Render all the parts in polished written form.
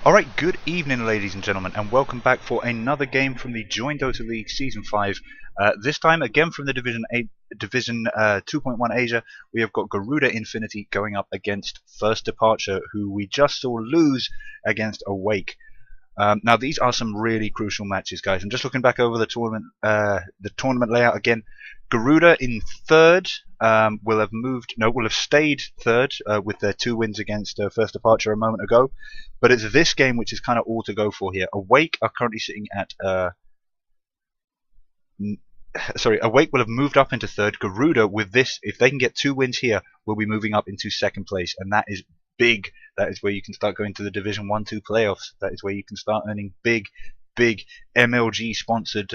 Alright, good evening ladies and gentlemen, and welcome back for another game from the Join Dota League Season 5. This time again from the Division 2.1 Asia, we have got Garuda Infinity going up against First Departure, who we just saw lose against Awake. Now these are some really crucial matches, guys. I'm just looking back over the tournament layout again. Garuda in third will have stayed third with their 2 wins against First Departure a moment ago. But it's this game which is kind of all to go for here. Awake are currently sitting at Awake will have moved up into third. Garuda, with this, if they can get 2 wins here, will be moving up into second place, and that is big. That is where you can start going to the Division 1-2 playoffs. That is where you can start earning big MLG sponsored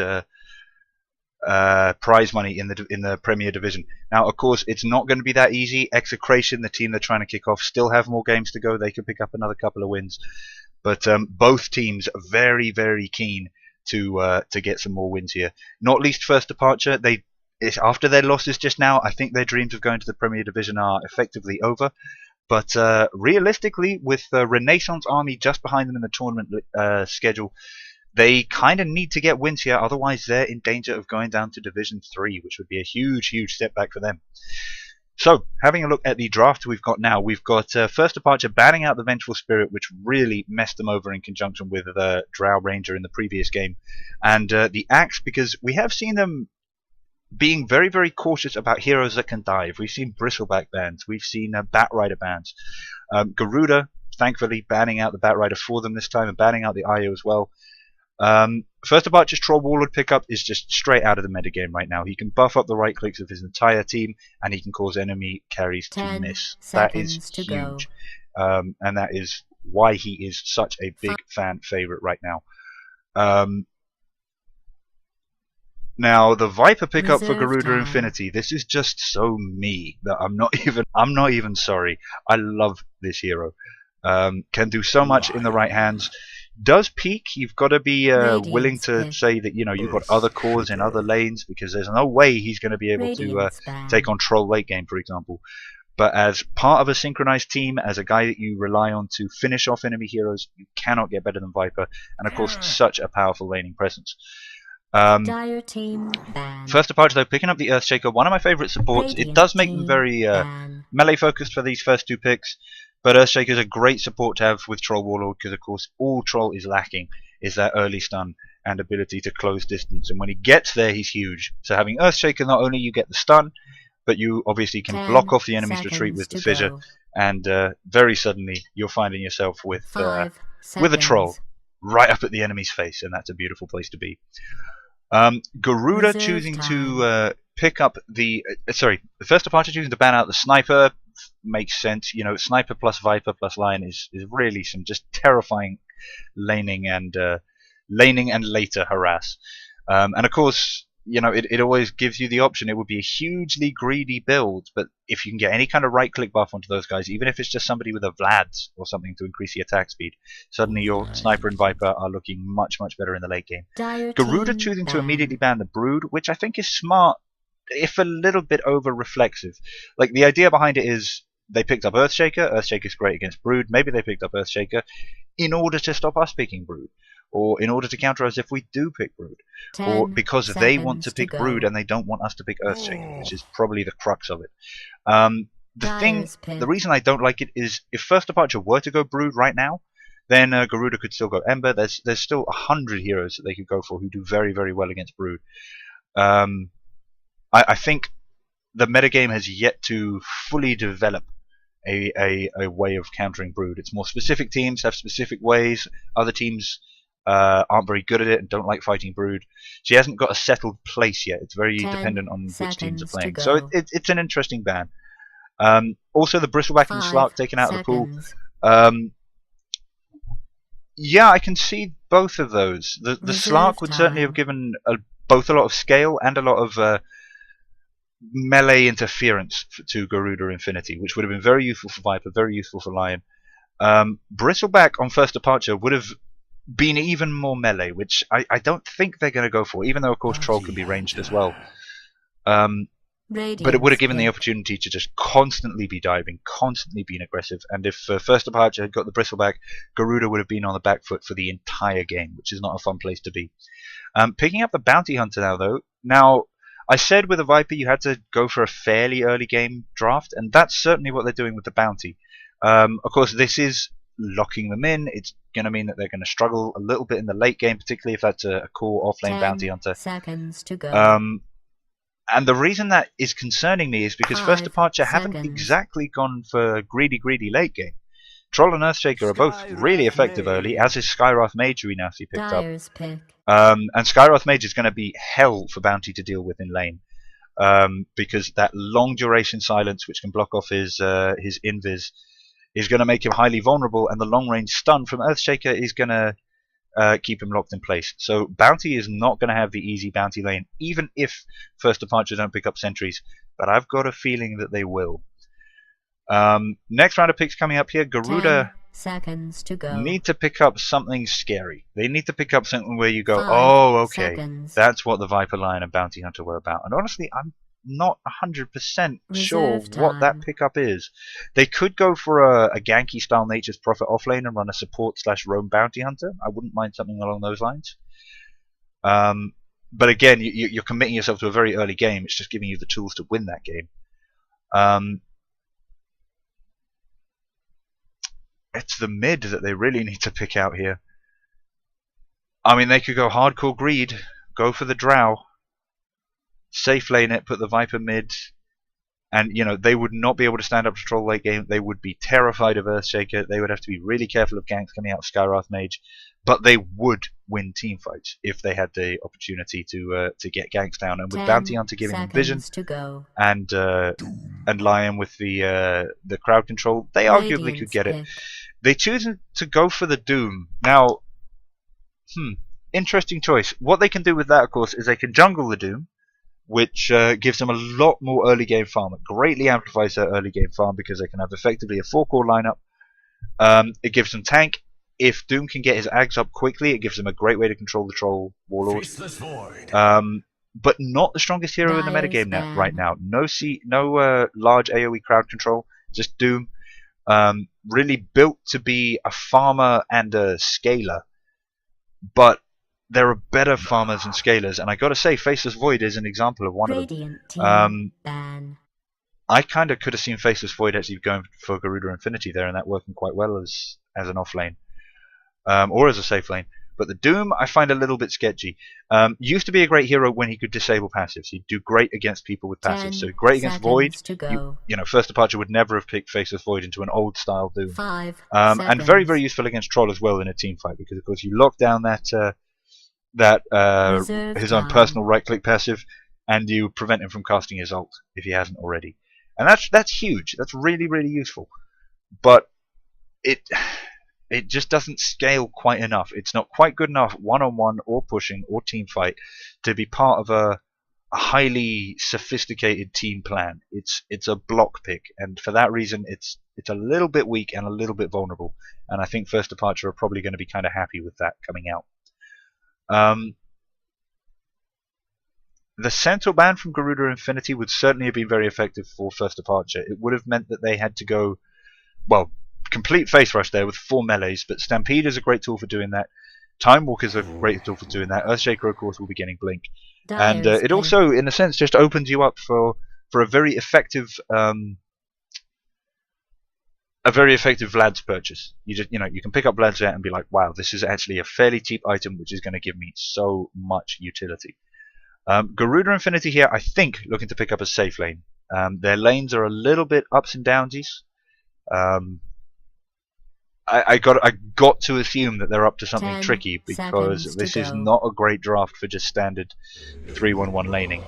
prize money in the Premier Division. Now, of course, it's not going to be that easy. Execration, the team they're trying to kick off, still have more games to go. They could pick up another couple of wins, but both teams are very keen to get some more wins here. Not least First Departure. After their losses just now, I think their dreams of going to the Premier Division are effectively over. But realistically, with Renaissance Army just behind them in the tournament schedule, they kind of need to get wins here, otherwise they're in danger of going down to Division 3, which would be a huge step back for them. So, having a look at the draft we've got now, we've got First Departure banning out the Vengeful Spirit, which really messed them over in conjunction with Drow Ranger in the previous game, and the Axe, because we have seen them being very cautious about heroes that can dive. We've seen Bristleback bans, we've seen Bat Rider bans. Garuda, thankfully, banning out the Bat Rider for them this time, and banning out the IO as well. First Departure's Troll Warlord pickup is just straight out of the metagame right now. He can buff up the right clicks of his entire team, and he can cause enemy carries to miss. That is huge, and that is why he is such a big fan favorite right now. Now the Viper pickup for Garuda Infinity, this is just so me that I'm not even sorry. I love this hero. Can do so much in the right hands. Does peak, you've got to be willing to say that you've got other cores in other lanes, because there's no way he's going to be able to take on Troll late game, for example. But as part of a synchronized team, as a guy that you rely on to finish off enemy heroes, you cannot get better than Viper, and of course such a powerful laning presence. First Departure, though, picking up the Earthshaker, one of my favorite supports. It does make them very melee focused for these first 2 picks, but Earthshaker is a great support to have with Troll Warlord, because of course all Troll is lacking is that early stun and ability to close distance, and when he gets there he's huge. So having Earthshaker, not only you get the stun, but you obviously can block off the enemy's retreat with the fissure, and very suddenly you're finding yourself with a Troll right up at the enemy's face, and that's a beautiful place to be. Garuda choosing to pick up the First Departure choosing to ban out the Sniper makes sense. Sniper plus Viper plus Lion is really some just terrifying laning and later harass. And of course, it always gives you the option. It would be a hugely greedy build, but if you can get any kind of right click buff onto those guys, even if it's just somebody with a Vlad's or something to increase the attack speed, suddenly your Sniper and Viper are looking much better in the late game. Garuda choosing to immediately ban the Brood, which I think is smart, if a little bit over reflexive. Like, the idea behind it is they picked up Earthshaker. Earthshaker's great against Brood. Maybe they picked up Earthshaker in order to stop us picking Brood, or in order to counter us if we do pick Brood, or because they want to pick Brood and they don't want us to pick Earthshaker, which is probably the crux of it. The reason I don't like it is, if First Departure were to go Brood right now, then Garuda could still go Ember. There's still 100 heroes that they could go for who do very well against Brood. I think the metagame has yet to fully develop a way of countering Brood. It's more specific teams have specific ways. Other teams aren't very good at it and don't like fighting Brood. She hasn't got a settled place yet. It's very dependent on which teams are playing. So it's an interesting ban. Also, the Bristleback and the Slark taken out of the pool. Yeah, I can see both of those. The Slark would certainly have given both a lot of scale and a lot of melee interference to Garuda Infinity, which would have been very useful for Viper, very useful for Lion. Bristleback on First Departure would have been even more melee, which I don't think they're going to go for, even though of course Troll can be ranged as well. but it would have given the opportunity to just constantly be diving, constantly being aggressive. And if First Departure had got the bristleback, Garuda would have been on the back foot for the entire game, which is not a fun place to be. Picking up the Bounty Hunter now, though. Now, I said with a Viper you had to go for a fairly early game draft, and that's certainly what they're doing with the Bounty. Of course, this is locking them in. It's going to mean that they're going to struggle a little bit in the late game, particularly if that's a core off-lane Bounty Hunter. 10 seconds to go. And the reason that is concerning me is because First Departure haven't exactly gone for greedy late game. Troll and Earthshaker are both really effective early, as is Skywrath Mage, who we now see picked up. And Skywrath Mage is going to be hell for Bounty to deal with in lane. Because that long duration silence, which can block off his invis, is going to make him highly vulnerable, and the long range stun from Earthshaker is going to keep him locked in place. So Bounty is not going to have the easy Bounty lane, even if First Departure don't pick up sentries, but I've got a feeling that they will. Next round of picks coming up here. Garuda 10 seconds to go. need to pick up something scary. They need to pick up something where you go, oh, okay, that's what the Viper Lion and Bounty Hunter were about. And honestly, I'm not 100% sure what that pickup is. They could go for a ganky style Nature's Prophet offlane and run a support / roam Bounty Hunter. I wouldn't mind something along those lines. But again, you're committing yourself to a very early game. It's just giving you the tools to win that game. It's the mid that they really need to pick out here. I mean, they could go hardcore greed, go for the Drow, safe lane it, put the Viper mid, and they would not be able to stand up to Troll late game. They would be terrified of Earthshaker. They would have to be really careful of ganks coming out of Skywrath Mage, but they would win team fights if they had the opportunity to get ganks down. And with Bounty Hunter giving them vision and Lion with the crowd control, they arguably could get it. They choose to go for the Doom. Now, interesting choice. What they can do with that, of course, is they can jungle the Doom, which gives them a lot more early game farm. It greatly amplifies their early game farm because they can have effectively a 4-core lineup. It gives them tank. If Doom can get his Ags up quickly, it gives them a great way to control the Troll Warlord. But not the strongest hero in the metagame right now. No large AoE crowd control, just Doom. Really built to be a farmer and a scaler. But there are better farmers and scalers, and I gotta say, Faceless Void is an example of one of them. I kind of could have seen Faceless Void actually going for Garuda Infinity there, and that working quite well as an off lane, or as a safe lane. But the Doom I find a little bit sketchy. Used to be a great hero when he could disable passives. He'd do great against people with passives. So great against Void. First Departure would never have picked Faceless Void into an old style Doom. And very, very useful against Troll as well in a team fight, because of course you lock down his own personal right-click passive, and you prevent him from casting his ult if he hasn't already. And that's huge. That's really, really useful. But it just doesn't scale quite enough. It's not quite good enough one-on-one or pushing or team fight to be part of a highly sophisticated team plan. It's a block pick, and for that reason it's a little bit weak and a little bit vulnerable. And I think First Departure are probably going to be kind of happy with that coming out. The Centaur ban from Garuda Infinity would certainly have been very effective for First Departure. It would have meant that they had to go, well, complete face rush there with 4 melees, but Stampede is a great tool for doing that. Time Walk is a great tool for doing that. Earthshaker, of course, will be getting Blink. And it also, in a sense, just opens you up for a very effective Vlad's purchase. You can pick up Vlad's Jet and be like, wow, this is actually a fairly cheap item which is going to give me so much utility. Garuda Infinity here, I think, looking to pick up a safe lane. Their lanes are a little bit ups and downsies. I got to assume that they're up to something tricky, because this is not a great draft for just standard 3-1-1 laning.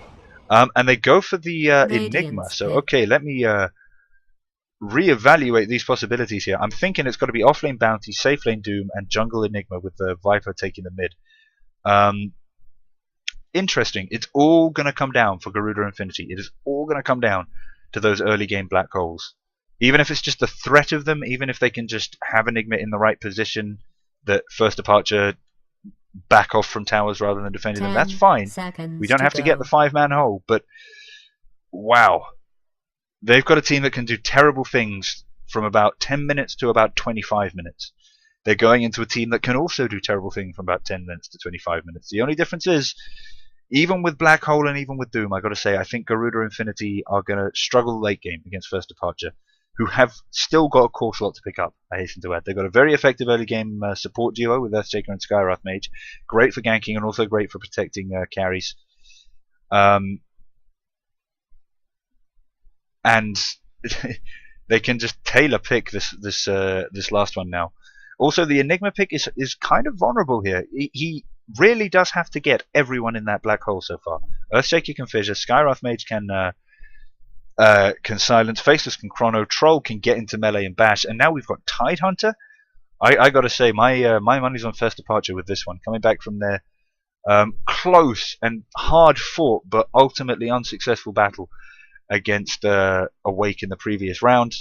And they go for the Enigma. So okay, let me reevaluate these possibilities here. I'm thinking it's got to be offlane Bounty, safe lane Doom, and jungle Enigma with the Viper taking the mid. Interesting. It's all going to come down for Garuda Infinity. It is all going to come down to those early game black holes. Even if it's just the threat of them, even if they can just have Enigma in the right position, that First Departure back off from towers rather than defending them, that's fine. We don't have to get the 5-man hole, but wow. They've got a team that can do terrible things from about 10 minutes to about 25 minutes. They're going into a team that can also do terrible things from about 10 minutes to 25 minutes. The only difference is, even with Black Hole and even with Doom, I got to say, I think Garuda Infinity are going to struggle late game against First Departure, who have still got a core slot to pick up, I hasten to add. They've got a very effective early game support duo with Earthshaker and Skywrath Mage. Great for ganking and also great for protecting carries. And they can just tailor pick this last one now. Also, the Enigma pick is kind of vulnerable here. He really does have to get everyone in that black hole so far. Earthshaker can fissure, Skywrath Mage can silence, Faceless can chrono, Troll can get into melee and bash, and now we've got Tidehunter. I gotta say, my money's on First Departure with this one. Coming back from their close and hard fought but ultimately unsuccessful battle against Awake in the previous round.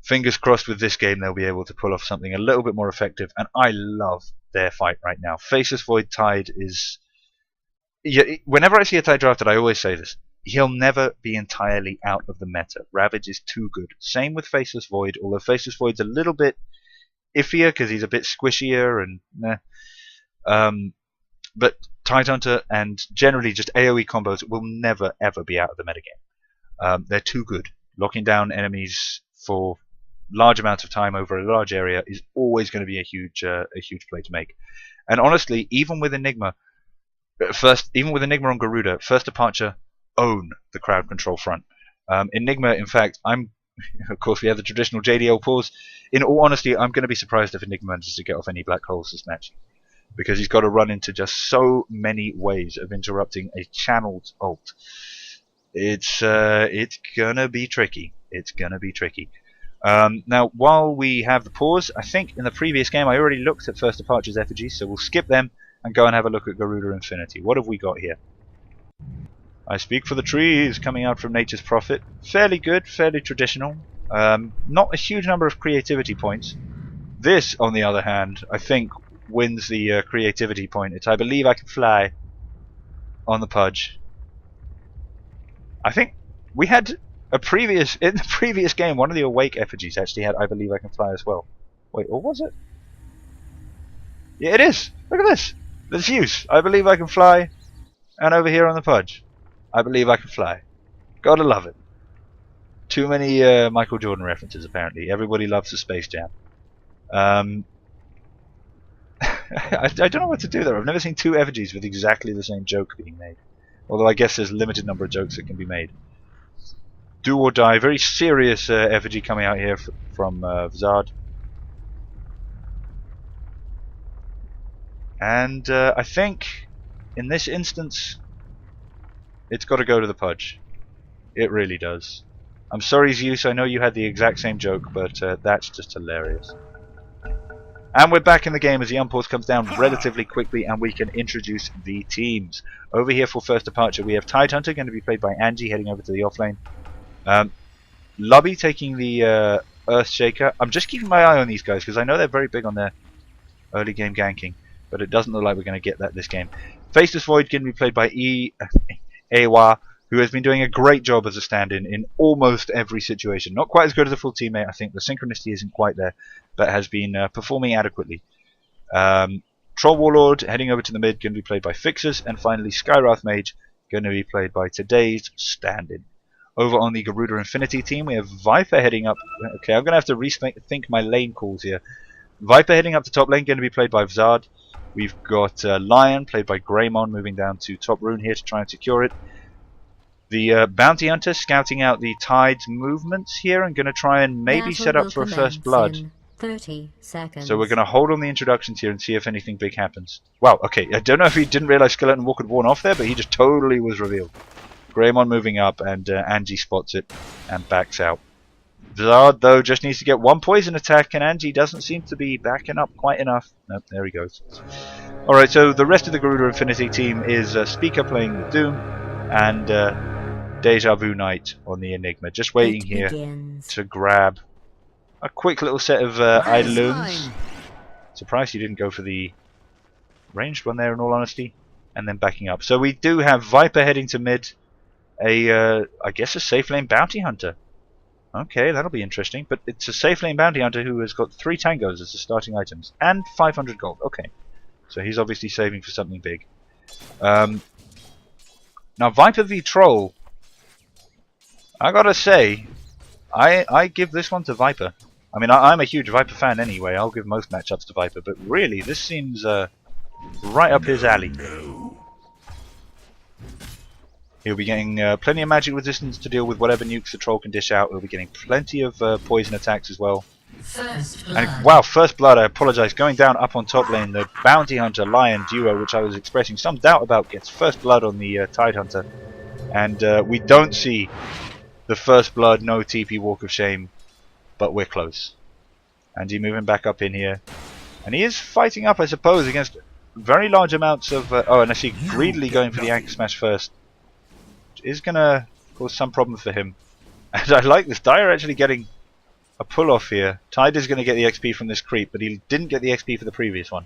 Fingers crossed with this game they'll be able to pull off something a little bit more effective, and I love their fight right now. Faceless Void Tide is... whenever I see a Tide drafted, I always say this. He'll never be entirely out of the meta. Ravage is too good. Same with Faceless Void, although Faceless Void's a little bit iffier because he's a bit squishier and but Tidehunter and generally just AoE combos will never ever be out of the metagame. They're too good. Locking down enemies for large amounts of time over a large area is always going to be a huge play to make. And honestly, even with Enigma on Garuda, First Departure own the crowd control front. Enigma, in fact, of course we have the traditional JDL pause. In all honesty, I'm going to be surprised if Enigma manages to get off any black holes this match, because he's got to run into just so many ways of interrupting a channeled ult. It's gonna be tricky. It's gonna be tricky. Now, while we have the pause, I think in the previous game I already looked at First Departure's effigies, so we'll skip them and go and have a look at Garuda Infinity. What have we got here? I speak for the trees, coming out from Nature's Prophet. Fairly good, fairly traditional. Not a huge number of creativity points. This, on the other hand, I think wins the creativity point. It's I believe I can fly on the Pudge. I think we had in the previous game, one of the Awake effigies actually had I believe I can fly as well. Wait, or was it? Yeah, it is. Look at this. There's use. I believe I can fly, and over here on the Pudge, I believe I can fly. Gotta love it. Too many Michael Jordan references apparently. Everybody loves the Space Jam. I don't know what to do there. I've never seen two effigies with exactly the same joke being made. Although I guess there's a limited number of jokes that can be made. Do or Die, very serious effigy coming out here from Vzard. And I think in this instance it's got to go to the Pudge. It really does. I'm sorry Zeus, I know you had the exact same joke, but that's just hilarious. And we're back in the game as the unpause comes down relatively quickly and we can introduce the teams. Over here for First Departure we have Tidehunter, going to be played by Angie, heading over to the offlane. Lubby taking the Earthshaker. I'm just keeping my eye on these guys because I know they're very big on their early game ganking, but it doesn't look like we're going to get that this game. Faceless Void going to be played by Ewa, who has been doing a great job as a stand-in in almost every situation. Not quite as good as a full teammate, I think. The synchronicity isn't quite there, but has been performing adequately. Troll Warlord heading over to the mid, going to be played by Fixers, and finally Skywrath Mage going to be played by today's stand-in. Over on the Garuda Infinity team, we have Viper heading up. Okay, I'm going to have to rethink my lane calls here. Viper heading up to top lane, going to be played by Vzard. We've got Lion, played by Greymon, moving down to top rune here to try and secure it. The Bounty Hunter scouting out the Tide's movements here and going to try and maybe set up for a first blood. 30 seconds. So we're going to hold on the introductions here and see if anything big happens. Wow, okay, I don't know if he didn't realize Skeleton Walk had worn off there, but he just totally was revealed. Greymon moving up and Angie spots it and backs out. Vzard, though, just needs to get one poison attack, and Angie doesn't seem to be backing up quite enough. Nope, there he goes. Alright, so the rest of the Garuda Infinity team is Speaker playing the Doom and Deja Vu Knight on the Enigma. Just waiting here to grab a quick little set of Eidolons. Surprised you didn't go for the ranged one there, in all honesty. And then backing up. So we do have Viper heading to mid, I guess a safe lane bounty hunter. Okay, that'll be interesting. But it's a safe lane bounty hunter who has got 3 tangos as the starting items and 500 gold. Okay, so he's obviously saving for something big. Now Viper v Troll. I gotta say, I give this one to Viper. I mean, I'm a huge Viper fan anyway. I'll give most matchups to Viper, but really, this seems right up his alley. He'll be getting plenty of magic resistance to deal with whatever nukes the Troll can dish out. He'll be getting plenty of poison attacks as well. And wow, first blood, I apologize. Going down up on top lane, the Bounty Hunter Lion duo, which I was expressing some doubt about, gets first blood on the Tide Hunter. And we don't see the first blood, no TP Walk of Shame, but we're close. Andy moving back up in here. And he is fighting up, I suppose, against very large amounts of... oh, and I see greedily going for the Anchor Smash first. Which is going to cause some problem for him. And I like this. Dyer actually getting a pull off here. Tide is going to get the XP from this creep, but he didn't get the XP for the previous one.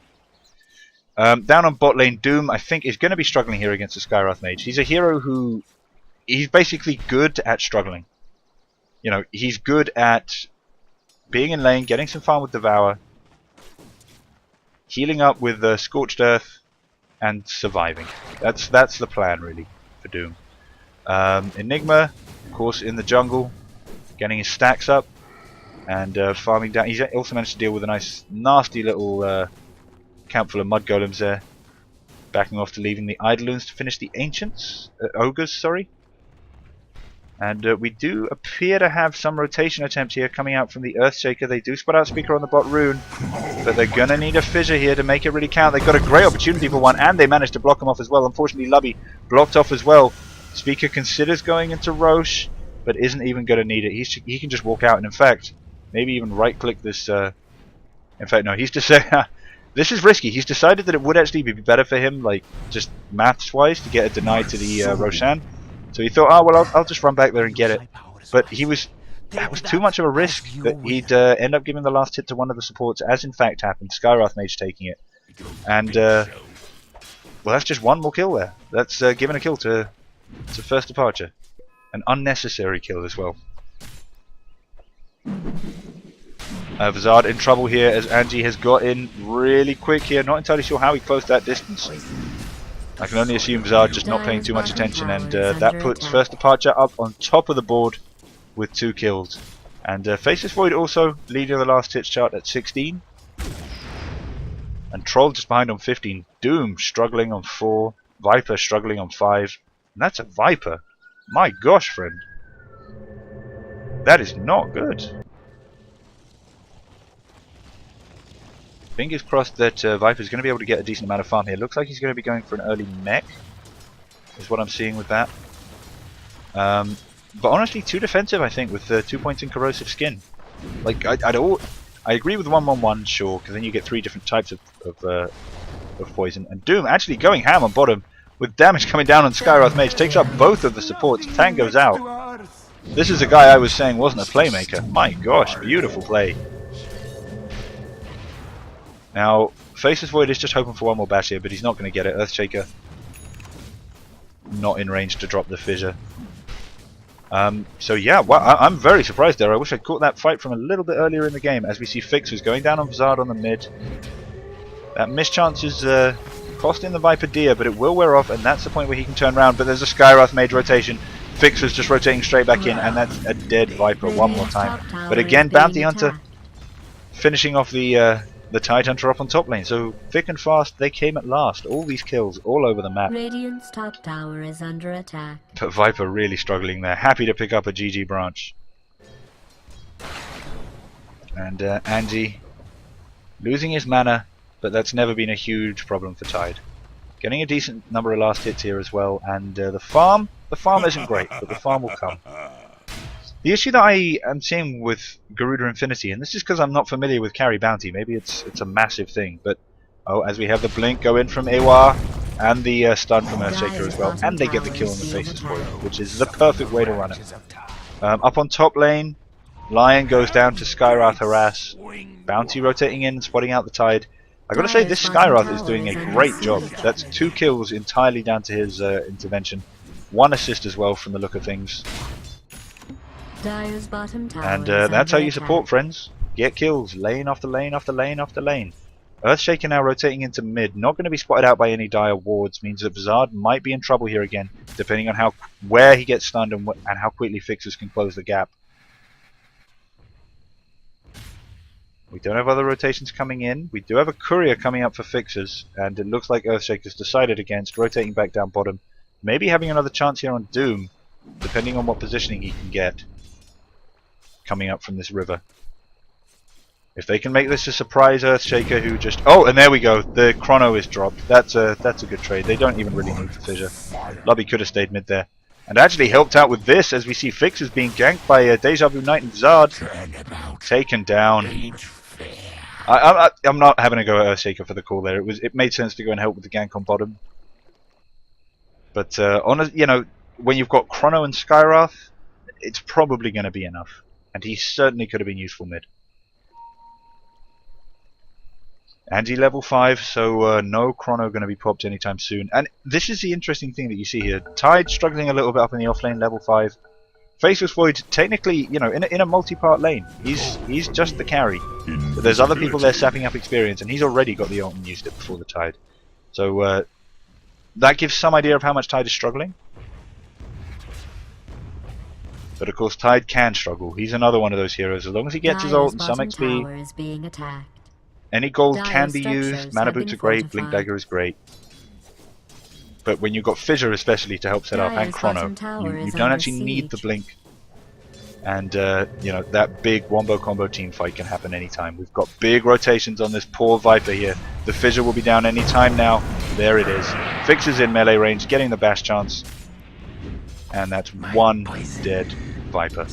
Down on bot lane, Doom, I think, is going to be struggling here against the Skywrath Mage. He's a hero who... he's basically good at struggling. You know, he's good at being in lane, getting some farm with Devour, healing up with Scorched Earth, and surviving. That's the plan, really, for Doom. Enigma, of course, in the jungle, getting his stacks up, and farming down. He's also managed to deal with a nice, nasty little camp full of mud golems there. Backing off to leaving the Eidolons to finish the Ancients, Ogres, sorry. And we do appear to have some rotation attempts here coming out from the Earthshaker. They do spot out Speaker on the bot rune, but they're going to need a fissure here to make it really count. They've got a great opportunity for one, and they managed to block him off as well. Unfortunately, Lubby blocked off as well. Speaker considers going into Roche, but isn't even going to need it. He can just walk out, and in fact, maybe even right-click this... in fact, no, he's just saying... this is risky. He's decided that it would actually be better for him, like, just maths-wise, to get a deny to the Roshan. So he thought, oh, well, I'll just run back there and get it. But that was too much of a risk that he'd end up giving the last hit to one of the supports, as in fact happened. Skywrath Mage taking it. And, well, that's just one more kill there. That's giving a kill to First Departure. An unnecessary kill as well. Vizard in trouble here as Angie has got in really quick here. Not entirely sure how he closed that distance. I can only assume Vizard just not paying too much attention, and that puts First Departure up on top of the board with 2 kills. And Faceless Void also leading the last hits chart at 16. And Troll just behind on 15. Doom struggling on 4. Viper struggling on 5. And that's a Viper. My gosh, friend. That is not good. Fingers crossed that Viper's going to be able to get a decent amount of farm here. Looks like he's going to be going for an early mech, is what I'm seeing with that. But honestly, too defensive, I think, with 2 points in corrosive skin. Like, I agree with 1-1-1, sure, because then you get 3 different types of poison. And Doom actually going ham on bottom, with damage coming down on Skywrath Mage, takes up both of the supports. Tango's out. This is a guy I was saying wasn't a playmaker. My gosh, beautiful play. Now, Faceless Void is just hoping for one more bash here, but he's not going to get it. Earthshaker not in range to drop the fissure. So yeah, well, I'm very surprised there. I wish I'd caught that fight from a little bit earlier in the game, as we see Fixers going down on Vizard on the mid. That mischance is costing the Viper dear, but it will wear off, and that's the point where he can turn around. But there's a Skywrath Mage rotation. Fixer's just rotating straight back in, and that's a dead Viper one more time. But again, Bounty Hunter finishing off the Tide Hunter up on top lane. So thick and fast, they came at last. All these kills all over the map. Radiant's top tower is under attack. But Viper really struggling there. Happy to pick up a GG branch. And Andy losing his mana, but that's never been a huge problem for Tide. Getting a decent number of last hits here as well. And the farm isn't great, but the farm will come. The issue that I am seeing with Garuda Infinity, and this is because I'm not familiar with carry bounty, maybe it's a massive thing, but oh, as we have the blink go in from Ewa, and the stun from Earthshaker as well, and they get the kill on the Faceless Void, which is the perfect way to run it. Up on top lane, Lion goes down to Skywrath harass, Bounty rotating in, spotting out the Tide. I gotta say, this Skywrath is doing a great job. That's 2 kills entirely down to his intervention. 1 assist as well from the look of things. Dire's bottom tower And is that's how under you support, attack. friends. Get kills, lane after lane after lane after lane. Earthshaker now rotating into mid, not going to be spotted out by any dire wards, means that Bizarre might be in trouble here again, depending on where he gets stunned and how quickly Fixers can close the gap. We don't have other rotations coming in. We do have a courier coming up for Fixers, and it looks like Earthshaker's decided against rotating back down bottom. Maybe having another chance here on Doom, depending on what positioning he can get coming up from this river. If they can make this a surprise Earthshaker who just... Oh, and there we go. The chrono is dropped. That's a good trade. They don't even really need the fissure. Lobby could have stayed mid there. And actually helped out with this as we see Fixers being ganked by Deja Vu Knight and Zard. Taken down. I'm not having a go at Earthshaker for the call there. It made sense to go and help with the gank on bottom. But when you've got Chrono and Skywrath, it's probably going to be enough. And he certainly could have been useful mid. Anti level 5, so no Chrono going to be popped anytime soon. And this is the interesting thing that you see here. Tide struggling a little bit up in the offlane, level 5. Faceless Void, technically, in a multi-part lane, he's just the carry. But there's other people there sapping up experience, and he's already got the ult and used it before the Tide. So that gives some idea of how much Tide is struggling. But of course, Tide can struggle. He's another one of those heroes. As long as he gets his ult and some XP, Is being attacked. any gold Dire's can be structures used. Mana have Boots been are great. fortified. Blink Dagger is great. But when you've got Fissure especially to help set up and Dire's Chrono, bottom tower you is don't under actually need the siege. Blink. And that big wombo combo team fight can happen anytime. We've got big rotations on this poor Viper here. The Fissure will be down any time now. There it is. Fixes in melee range, getting the bash chance. And that's one dead Viper.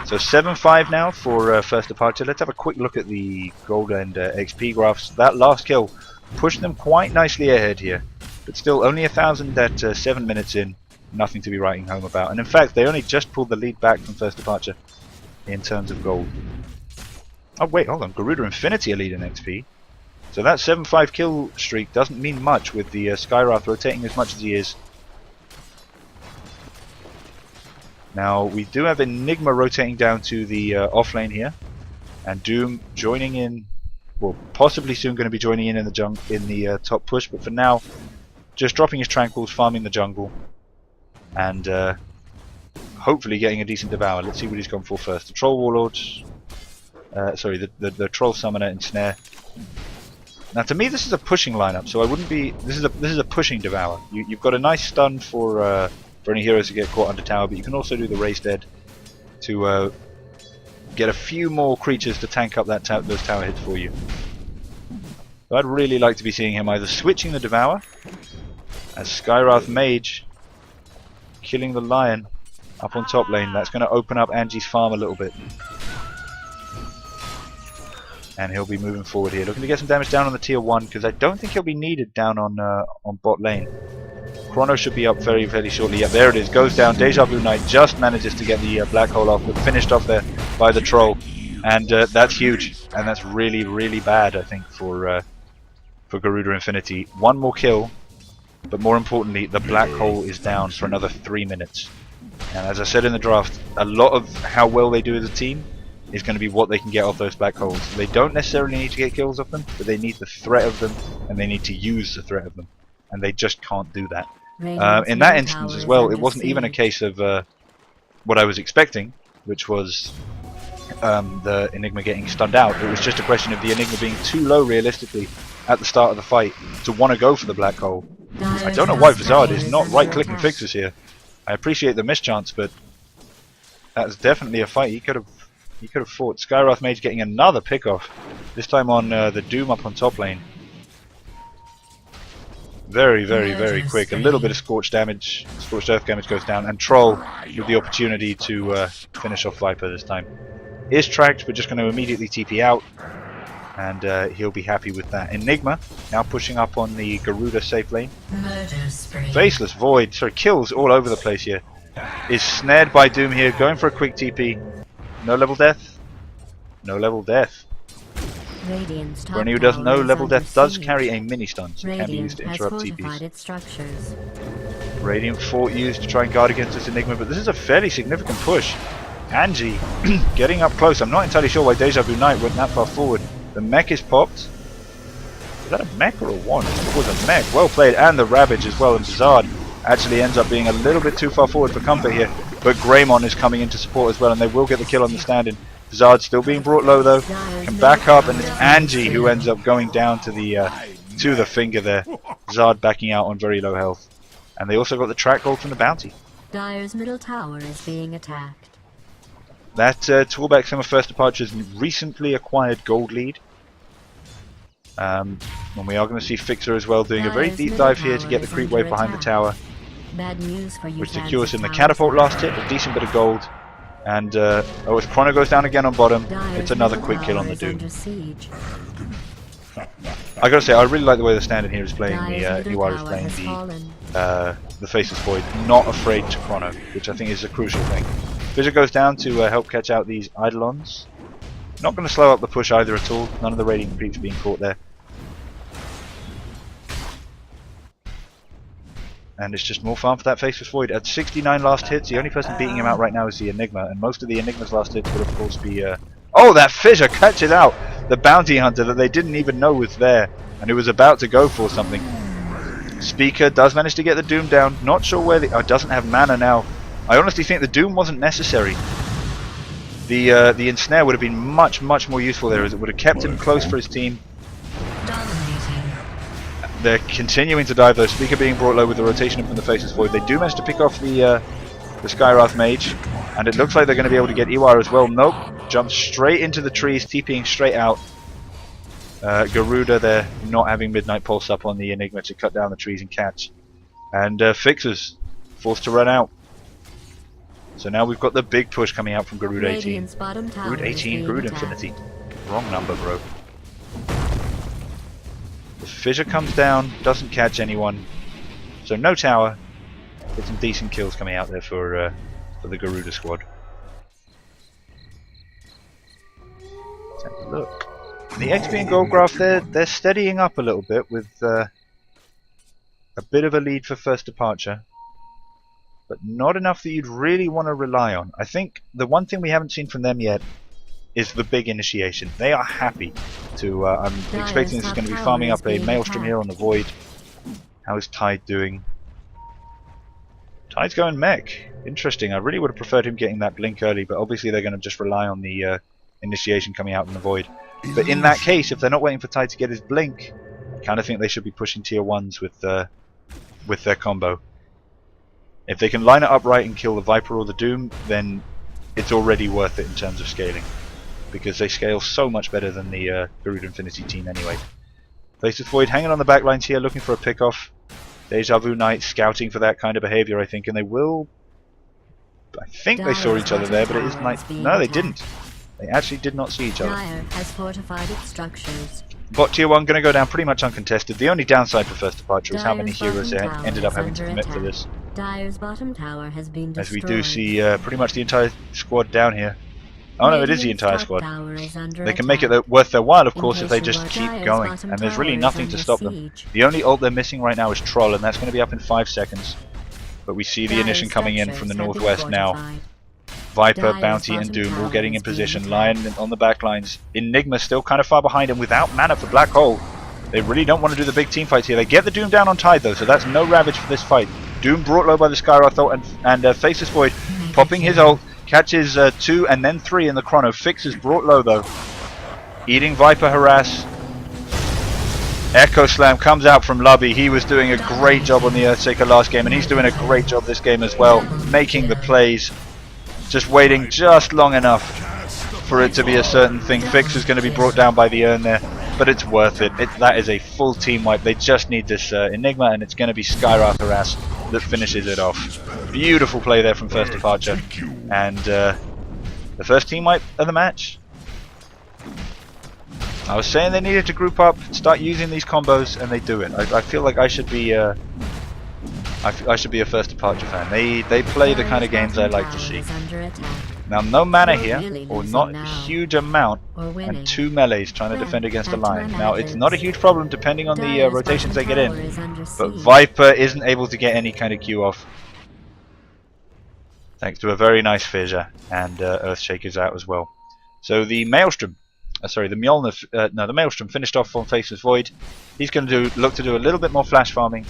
So 7-5 now for first departure. Let's have a quick look at the gold and XP graphs. That last kill pushed them quite nicely ahead here. But still only 1,000 at 7 minutes in. Nothing to be writing home about. And in fact, they only just pulled the lead back from first departure in terms of gold. Oh wait, hold on. Garuda Infinity are leading XP. So that 7-5 kill streak doesn't mean much with the Skywrath rotating as much as he is. Now we do have Enigma rotating down to the offlane here, and Doom joining in. Well, possibly soon going to be joining in the top push, but for now, just dropping his tranquils, farming the jungle, and hopefully getting a decent devour. Let's see what he's gone for first. The Troll Warlord, sorry, the Troll Summoner and Snare. Now to me this is a pushing lineup, so I wouldn't be. This is a pushing devour. You've got a nice stun for any heroes to get caught under tower, but you can also do the Raise Dead to get a few more creatures to tank up those tower hits for you. But I'd really like to be seeing him either switching the Devour as Skywrath Mage killing the Lion up on top lane. That's going to open up Angie's farm a little bit. And he'll be moving forward here, looking to get some damage down on the tier 1, because I don't think he'll be needed down on bot lane. Chrono should be up very, very shortly. Yeah, there it is. Goes down. Deja Vu Knight just manages to get the black hole off, but finished off there by the troll. And that's huge. And that's really, really bad, I think, for Garuda Infinity. One more kill, but more importantly, the black hole is down for another 3 minutes. And as I said in the draft, a lot of how well they do as a team is going to be what they can get off those black holes. They don't necessarily need to get kills off them, but they need the threat of them, and they need to use the threat of them. And they just can't do that. In that instance as well, it wasn't even a case of what I was expecting, which was the Enigma getting stunned out. It was just a question of the Enigma being too low realistically at the start of the fight to want to go for the black hole. I don't know why Vizard is not right-clicking fixes here. I appreciate the mischance, but that's definitely a fight he could have fought. Skywrath Mage getting another pick-off, this time on the Doom up on top lane. Very, very, very quick. A little bit of scorched earth damage goes down, and Troll with the opportunity to finish off Viper this time. Is tracked, but just going to immediately TP out, and he'll be happy with that. Enigma now pushing up on the Garuda safe lane. Faceless Void, sorry, kills all over the place here. Is snared by Doom here, going for a quick TP. No level death. No level death. For anyone who doesn't know, level death does carry a mini stun, so it can be used to interrupt TPs. Radiant Fort used to try and guard against this Enigma, but this is a fairly significant push. Angie getting up close. I'm not entirely sure why Deja Vu Knight went that far forward. The mech is popped. Is that a mech or a wand? It was a mech. Well played. And the Ravage as well. And Bizarre actually ends up being a little bit too far forward for comfort here. But Greymon is coming into support as well, and they will get the kill on the stand-in. Bizarre still being brought low though. Can back up, and it's Angie who ends up going down to the finger there. Zard backing out on very low health. And they also got the track gold from the bounty. Dire's middle tower is being attacked. That Toolback Summer First Departure's recently acquired gold lead. And we are going to see Fixer as well doing a very deep dive here to get the creep wave behind the tower. Bad news for you, which secures him the catapult last hit, a decent bit of gold. And as Chrono goes down again on bottom, it's another quick kill on the Doom. I gotta say, I really like the way the stand-in here is playing Iwara is playing the Faceless Void, not afraid to Chrono, which I think is a crucial thing. Fissure goes down to help catch out these Eidolons. Not going to slow up the push either at all, none of the Radiant creeps being caught there. And it's just more farm for that Faceless Void. At 69 last hits, the only person beating him out right now is the Enigma, and most of the Enigma's last hits would of course be... Oh, that Fissure catches out the Bounty Hunter that they didn't even know was there, and who was about to go for something. Speaker does manage to get the Doom down. Not sure where the... Oh, doesn't have mana now. I honestly think the Doom wasn't necessary. The Ensnare would have been much more useful there, as it would have kept him close for his team. They're continuing to dive though. Speaker being brought low with the rotation from the Faceless Void. They do manage to pick off the Skywrath Mage, and it looks like they're going to be able to get Iwara as well. Nope, jumps straight into the trees, TPing straight out. Garuda there, not having Midnight Pulse up on the Enigma to cut down the trees and catch. And Fixers forced to run out. So now we've got the big push coming out from Garuda 18. Garuda 18, Garuda Infinity. Wrong number, bro. The Fissure comes down, doesn't catch anyone. So no tower. Get some decent kills coming out there for the Garuda squad. Let's have a look. The XP and gold graph, they're steadying up a little bit with a bit of a lead for First Departure. But not enough that you'd really want to rely on. I think the one thing we haven't seen from them yet is the big initiation. They are happy to... I'm expecting this is going to be farming up a Maelstrom here on the Void. How is Tide doing? Tide's going mech. Interesting. I really would have preferred him getting that blink early, but obviously they're going to just rely on the initiation coming out in the Void. But in that case, if they're not waiting for Tide to get his blink, I kind of think they should be pushing tier 1s with their combo. If they can line it up right and kill the Viper or the Doom, then it's already worth it in terms of scaling, because they scale so much better than the Garuda Infinity team anyway. Faceless Void hanging on the back lines here, looking for a pick-off. Deja Vu Knight scouting for that kind of behavior, I think, and they will... I think they saw each other there, but it is Knight... No, they didn't. They actually did not see each other. Has fortified its structures. Bot tier 1 going to go down pretty much uncontested. The only downside for First Departure is how many heroes they ended up having to commit for this. Dire's bottom tower has been destroyed. As we do see pretty much the entire squad down here. Oh no, it is the entire squad. They can make it worth their while, of course, if they just keep going. And there's really nothing to stop them. The only ult they're missing right now is Troll, and that's going to be up in 5 seconds. But we see the Initiation coming in from the northwest now. Viper, Bounty, and Doom all getting in position. Lion on the back lines. Enigma still kind of far behind him without mana for Black Hole. They really don't want to do the big team fights here. They get the Doom down on Tide though, so that's no Ravage for this fight. Doom brought low by the Skywrath ult, and Faceless Void popping his ult. Catches 2 and then 3 in the Chrono. Fixes brought low though. Eating Viper Harass. Echo Slam comes out from Lubby. He was doing a great job on the Earthshaker last game, and he's doing a great job this game as well. Making the plays. Just waiting just long enough for it to be a certain thing. Fix is going to be brought down by the urn there, but it's worth it. That is a full team wipe. They just need this Enigma, and it's going to be Skywrath Harass that finishes it off. Beautiful play there from First Departure, and the first team wipe of the match. I was saying they needed to group up, start using these combos, and they do it. I feel like I should be I should be a First Departure fan. They play the kind of games I like to see. Now no mana You're here, really or losing not a now. huge amount, Or winning. and 2 melees trying to Then, defend against the back to Lion. my Now it's methods. not a huge problem depending on the Dire's rotations they bottom get tower in, is under but siege. Viper isn't able to get any kind of Q off. Thanks to a very nice fissure, and Earthshaker's out as well. So the Maelstrom, sorry, the Mjolnir, no, the Maelstrom finished off on Faceless Void. He's going to look to do a little bit more flash farming,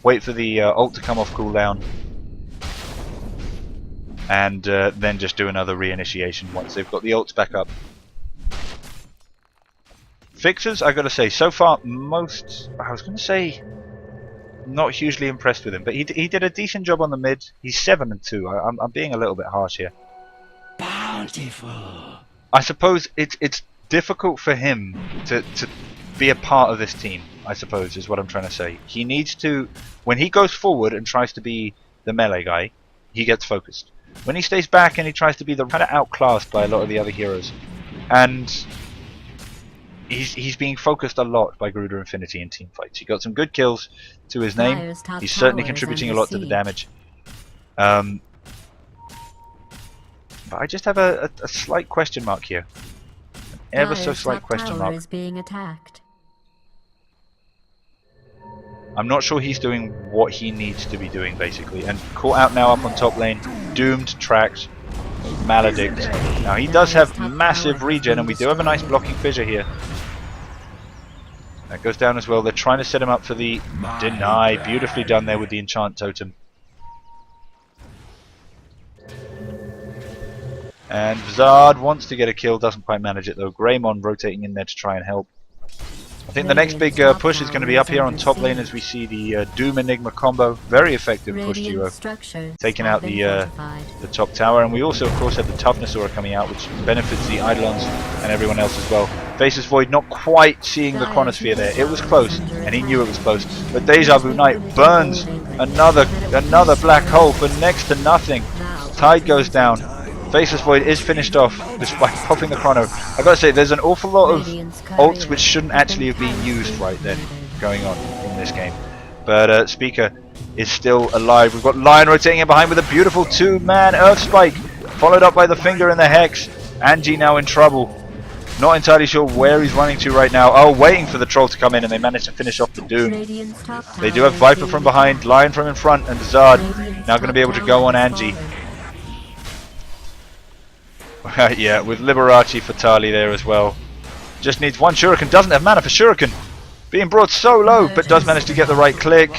wait for the ult to come off cooldown, and then just do another reinitiation once they've got the ults back up. Fixers, I gotta say, so far I was gonna say, not hugely impressed with him, but he did a decent job on the mid. He's 7-2. I'm being a little bit harsh here. Bountiful. I suppose it's difficult for him to be a part of this team, I suppose, is what I'm trying to say. He needs to, when he goes forward and tries to be the melee guy, he gets focused. When he stays back and he tries to be the kind of outclassed by a lot of the other heroes, and he's being focused a lot by Garuda Infinity in team fights. He got some good kills to his name. Dire's top He's certainly tower is contributing a under lot to the siege. damage. But I just have a slight question mark here. An ever so Dire's slight top question tower mark. is being attacked. I'm not sure he's doing what he needs to be doing, basically. And caught out now up on top lane. Doomed, tracked, Maledict. Now he does have massive regen, and we do have a nice blocking fissure here. That goes down as well. They're trying to set him up for the deny. Beautifully done there with the enchant totem. And Zard wants to get a kill, doesn't quite manage it though. Greymon rotating in there to try and help. I think the next big push is going to be up here on top lane as we see the Doom Enigma combo. Very effective push duo, taking out the top tower. And we also, of course, have the Toughness Aura coming out, which benefits the Eidolons and everyone else as well. Faceless Void not quite seeing the Chronosphere there. It was close, and he knew it was close. But Deja Vu Knight burns another black hole for next to nothing. Tide goes down. Faceless Void is finished off despite popping the chrono. I gotta say, there's an awful lot of ults which shouldn't actually have been used right then going on in this game. But Speaker is still alive. We've got Lion rotating in behind with a beautiful 2-man Earth Spike, followed up by the Finger and the Hex. Angie now in trouble. Not entirely sure where he's running to right now. Oh, waiting for the Troll to come in, and they managed to finish off the Doom. They do have Viper from behind, Lion from in front, and Zard now going to be able to go on Angie. Yeah, with Liberace Fatali there as well. Just needs one Shuriken, doesn't have mana for Shuriken. Being brought so low, but does manage to get the right click.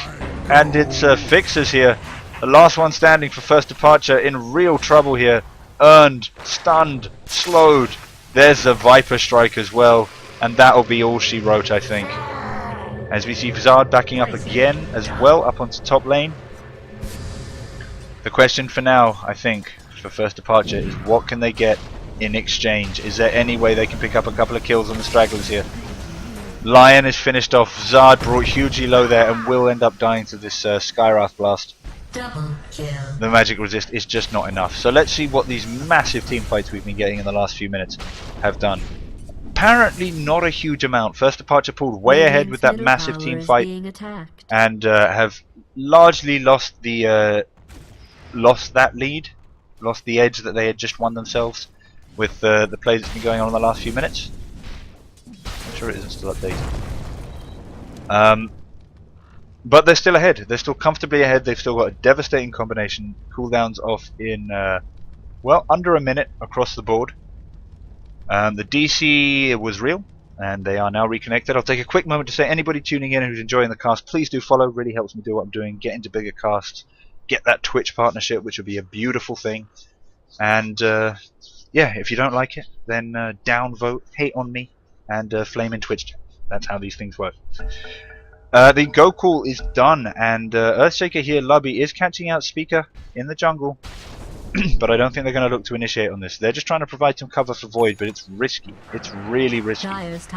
And it's Fixers here. The last one standing for first departure, in real trouble here. Earned, stunned, slowed. There's the Viper Strike as well. And that'll be all she wrote, I think. As we see Zard backing up again as well, up onto top lane. The question for now, I think, for first departure is what can they get in exchange? Is there any way they can pick up a couple of kills on the stragglers here? Lion is finished off. Zard brought hugely low there and will end up dying to this Skywrath blast. Double kill. The magic resist is just not enough. So let's see what these massive team fights we've been getting in the last few minutes have done. Apparently not a huge amount. First departure pulled way ahead with that massive team fight and have largely lost the that lead. Lost the edge that they had just won themselves with the play that's been going on in the last few minutes. I'm sure it isn't still updated. But they're still ahead. They're still comfortably ahead. They've still got a devastating combination. Cooldowns off in, well, under a minute across the board. The DC was real, and they are now reconnected. I'll take a quick moment to say anybody tuning in who's enjoying the cast, please do follow. Really helps me do what I'm doing. Get into bigger casts. Get that Twitch partnership, which would be a beautiful thing. And yeah, if you don't like it, then downvote, hate on me, and flame in Twitch chat. That's how these things work. The Go Call is done, and Earthshaker here, Lubby, is catching out Speaker in the jungle. But I don't think they're going to look to initiate on this. They're just trying to provide some cover for Void, but it's risky. It's really risky.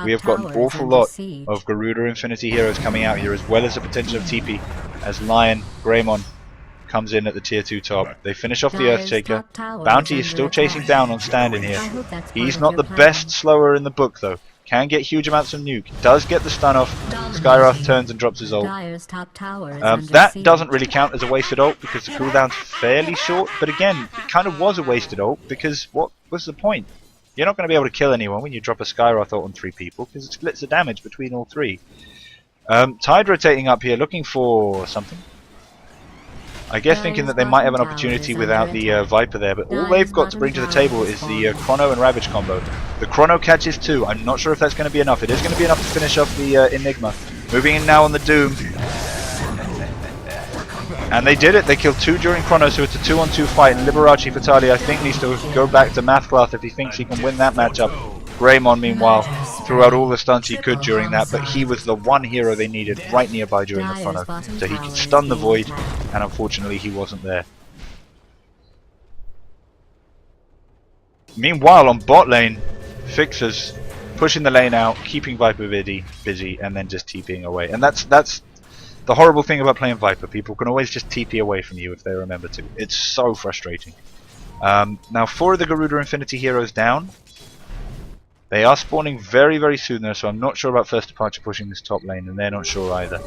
We have got an awful lot of Garuda Infinity heroes coming out here, as well as the potential of TP, as Lion, Greymon comes in at the tier 2 top. They finish off the Earthshaker. Bounty is still chasing down on stand in here. He's not the best slower in the book though. Can get huge amounts of nuke. Does get the stun off. Skywrath turns and drops his ult. Dire's top tower is under That siege. doesn't really count as a wasted ult because the cooldown's fairly short. But again, it kind of was a wasted ult because what was the point? You're not going to be able to kill anyone when you drop a Skywrath ult on 3 people because it splits the damage between all 3. Tide rotating up here looking for something. I guess thinking that they might have an opportunity without the Viper there, but all they've got to bring to the table is the Chrono and Ravage combo. The Chrono catches 2. I'm not sure if that's going to be enough. It is going to be enough to finish off the Enigma. Moving in now on the Doom. And they did it. They killed 2 during Chrono, so it's a 2-on-2 fight. And Liberace Fatali, I think, needs to go back to math class if he thinks he can win that matchup. Greymon, meanwhile, threw out all the stunts he could during that, but he was the one hero they needed right nearby during the Chrono, so he could stun the Void, and unfortunately he wasn't there. Meanwhile, on bot lane, Fixers pushing the lane out, keeping Viper busy, and then just TPing away. And that's the horrible thing about playing Viper. People can always just TP away from you if they remember to. It's so frustrating. Now 4 of the Garuda Infinity heroes down. They are spawning very, very soon though, so I'm not sure about First Departure pushing this top lane, and they're not sure either.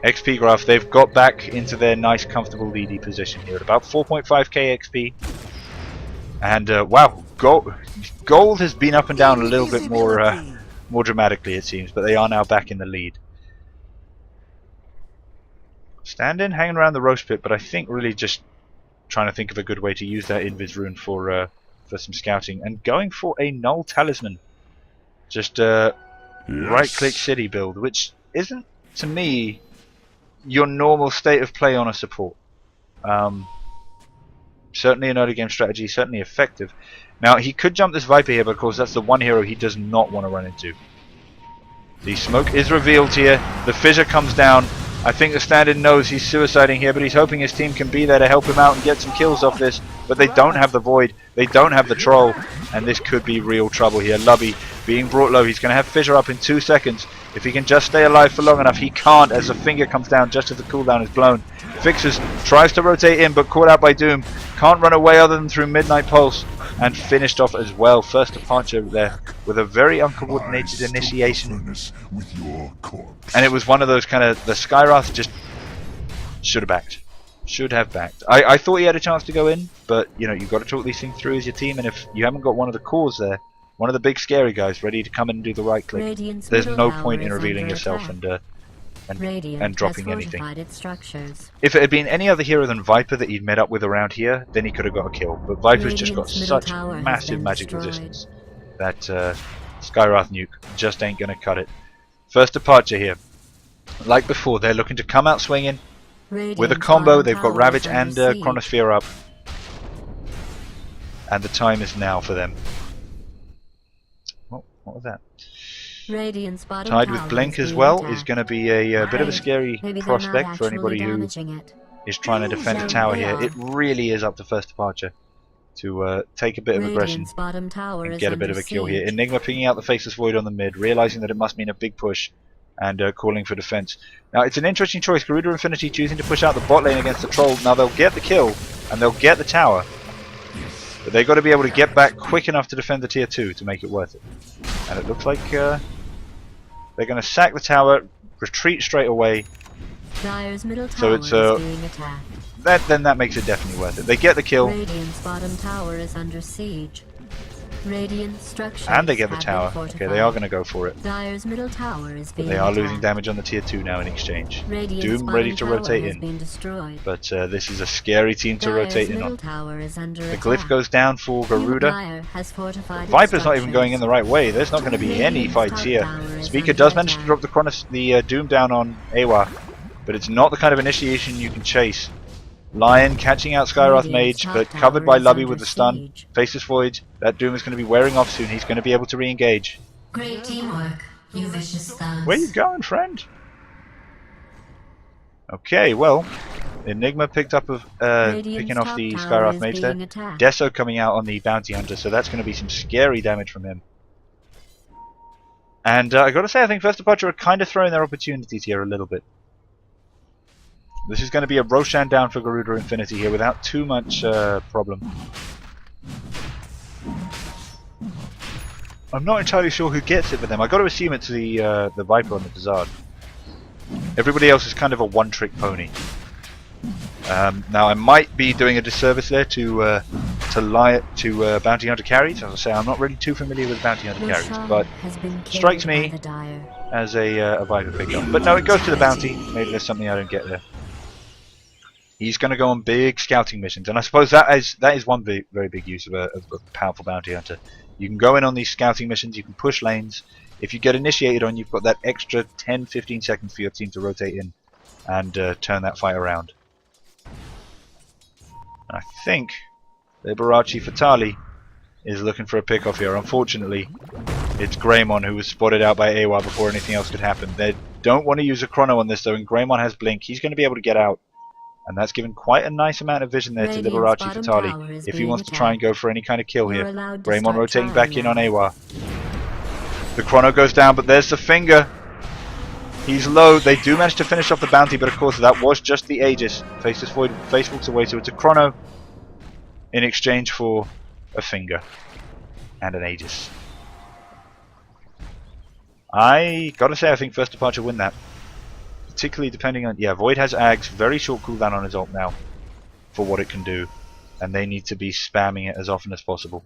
XP graph, they've got back into their nice, comfortable leady position here at about 4.5k XP. And wow, gold has been up and down a little bit more dramatically it seems, but they are now back in the lead. Stand in, hanging around the roast pit, but I think really just trying to think of a good way to use that Invis rune for some scouting, and going for a null talisman. Just right click city build, which isn't to me your normal state of play on a support. Certainly an early game strategy, certainly effective. Now he could jump this Viper here, but of course that's the one hero he does not want to run into. The smoke is revealed here, the fissure comes down. I think the stand-in knows he's suiciding here, but he's hoping his team can be there to help him out and get some kills off this. But they don't have the Void, they don't have the Troll, and this could be real trouble here. Lubby being brought low, he's going to have Fissure up in 2 seconds. If he can just stay alive for long enough, he can't as the finger comes down just as the cooldown is blown. Fixers tries to rotate in, but caught out by Doom. Can't run away other than through Midnight Pulse, and finished off as well. First Departure there with a very uncoordinated initiation. And it was one of those kind of, the Skywrath just should have backed. Should have backed. I thought he had a chance to go in, but you know, you've got to talk these things through as your team, and if you haven't got one of the cores there, one of the big scary guys ready to come in and do the right click, there's no point in revealing yourself and dropping anything. If it had been any other hero than Viper that he'd met up with around here, then he could have got a kill. But Viper's just got such massive magic resistance that Skywrath nuke just ain't gonna cut it. First Departure here. Like before, they're looking to come out swinging. With a combo, they've got Ravage and Chronosphere up. And the time is now for them. Oh, what was that? Tied with Blink as well is going to be a bit of a scary prospect for anybody who is trying to defend a tower here. It really is up to First Departure to take a bit of aggression and get a bit of a kill here. Enigma picking out the Faceless Void on the mid, realizing that it must mean a big push, and calling for defense. Now it's an interesting choice. Garuda Infinity choosing to push out the bot lane against the Troll. Now they'll get the kill and they'll get the tower, but they've got to be able to get back quick enough to defend the tier 2 to make it worth it. And it looks like they're going to sack the tower, retreat straight away. So it's that makes it definitely worth it. They get the kill. Radiant's bottom tower is under siege. Radiant structures and they get the tower. Okay, they are going to go for it. Dire's middle tower is but they are losing damage on the tier 2 now in exchange. Doom ready to rotate in. But this is a scary team to rotate in on. The glyph goes down for Garuda. Viper's not even going in the right way. There's not going to be any fights here. Speaker does manage to drop the Doom down on Awa, but it's not the kind of initiation you can chase. Lion catching out Skywrath Mage, but covered by Lubby with the stun. Faceless Void. That Doom is going to be wearing off soon. He's going to be able to re-engage. Great teamwork, you vicious thugs. Where you going, friend? Okay, well, Enigma picked up picking off the Skywrath Mage there. Deso coming out on the Bounty Hunter, so that's going to be some scary damage from him. And I got to say, I think First Departure are kind of throwing their opportunities here a little bit. This is going to be a Roshan down for Garuda Infinity here without too much problem. I'm not entirely sure who gets it for them. I got to assume it's the Viper and the Dazard. Everybody else is kind of a one-trick pony. Now I might be doing a disservice there to bounty hunter carries. As I say, I'm not really too familiar with bounty hunter carries, but strikes me as a Viper pickup. But no, it goes to the bounty. Maybe there's something I don't get there. He's going to go on big scouting missions, and I suppose that is one very big use of a powerful bounty hunter. You can go in on these scouting missions, you can push lanes. If you get initiated on, you've got that extra 10-15 seconds for your team to rotate in and turn that fight around. And I think Liberace Fatali is looking for a pick-off here. Unfortunately, it's Greymon who was spotted out by AWA before anything else could happen. They don't want to use a chrono on this though, and Greymon has Blink. He's going to be able to get out. And that's given quite a nice amount of vision there to Liberace Fatali if he wants to try and go for any kind of kill here. Greymon rotating back in on AWA. The chrono goes down, but there's the finger. He's low. They do manage to finish off the bounty, but of course that was just the Aegis. Faceless Void, Faceless away, so it's a chrono in exchange for a finger and an Aegis. I gotta say, I think First Departure win that. Particularly depending on... Yeah, Void has Ags, very short cooldown on his ult now for what it can do. And they need to be spamming it as often as possible.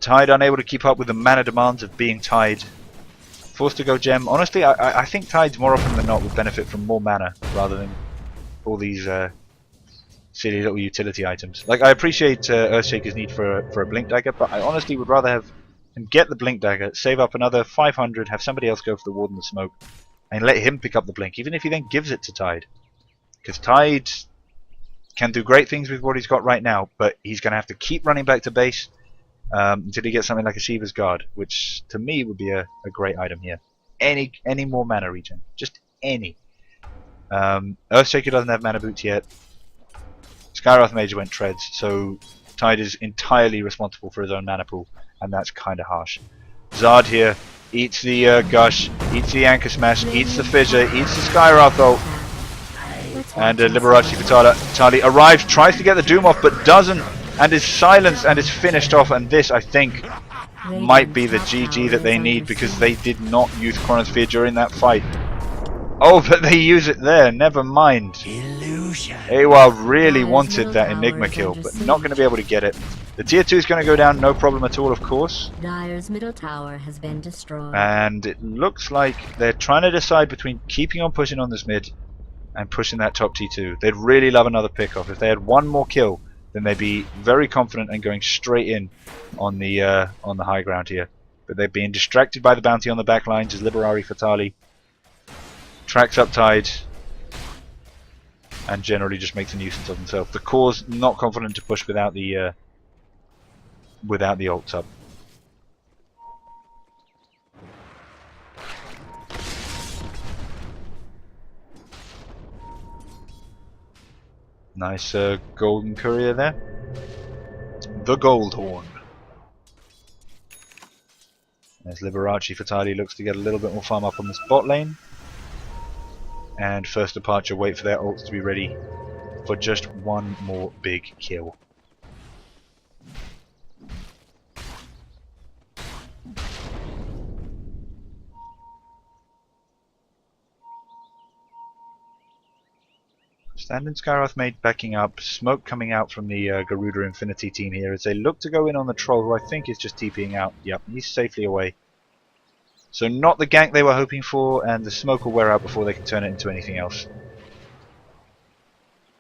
Tide unable to keep up with the mana demands of being Tide. Forced to go gem. Honestly, I think Tides more often than not would benefit from more mana rather than all these silly little utility items. Like, I appreciate Earthshaker's need for a Blink Dagger, but I honestly would rather have him get the Blink Dagger, save up another 500, have somebody else go for the Ward and the Smoke, and let him pick up the Blink, even if he then gives it to Tide. Because Tide can do great things with what he's got right now, but he's going to have to keep running back to base until he gets something like a Shiva's Guard, which to me would be a great item here. Any more mana regen, just any. Earthshaker doesn't have mana boots yet. Skywrath Major went treads, so Tide is entirely responsible for his own mana pool, and that's kind of harsh. Zard here eats the Gush, eats the Anchor Smash, eats the Fissure, eats the Skywrath ult, and Liberace Fatali arrives, tries to get the Doom off, but doesn't, and is silenced and is finished off. And this, I think, might be the GG that they need, because they did not use Chronosphere during that fight. Oh, but they use it there, never mind. AWA really wanted that Enigma kill, but not going to be able to get it. The tier 2 is going to go down, no problem at all, of course. Dire's middle tower has been destroyed. And it looks like they're trying to decide between keeping on pushing on this mid and pushing that top T2. They'd really love another pick-off. If they had one more kill, then they'd be very confident and going straight in on the high ground here. But they're being distracted by the bounty on the back lines as Liberace Fatali tracks up Tide and generally just makes a nuisance of himself. The core's not confident to push without the ult up. Nice golden courier there. The Gold Horn. As Liberace Fatali looks to get a little bit more farm up on this bot lane. And First Departure wait for their ults to be ready for just one more big kill. Standing Skywrath mate backing up, smoke coming out from the Garuda Infinity team here as they look to go in on the troll, who I think is just TPing out. Yep, he's safely away. So not the gank they were hoping for, and the smoke will wear out before they can turn it into anything else.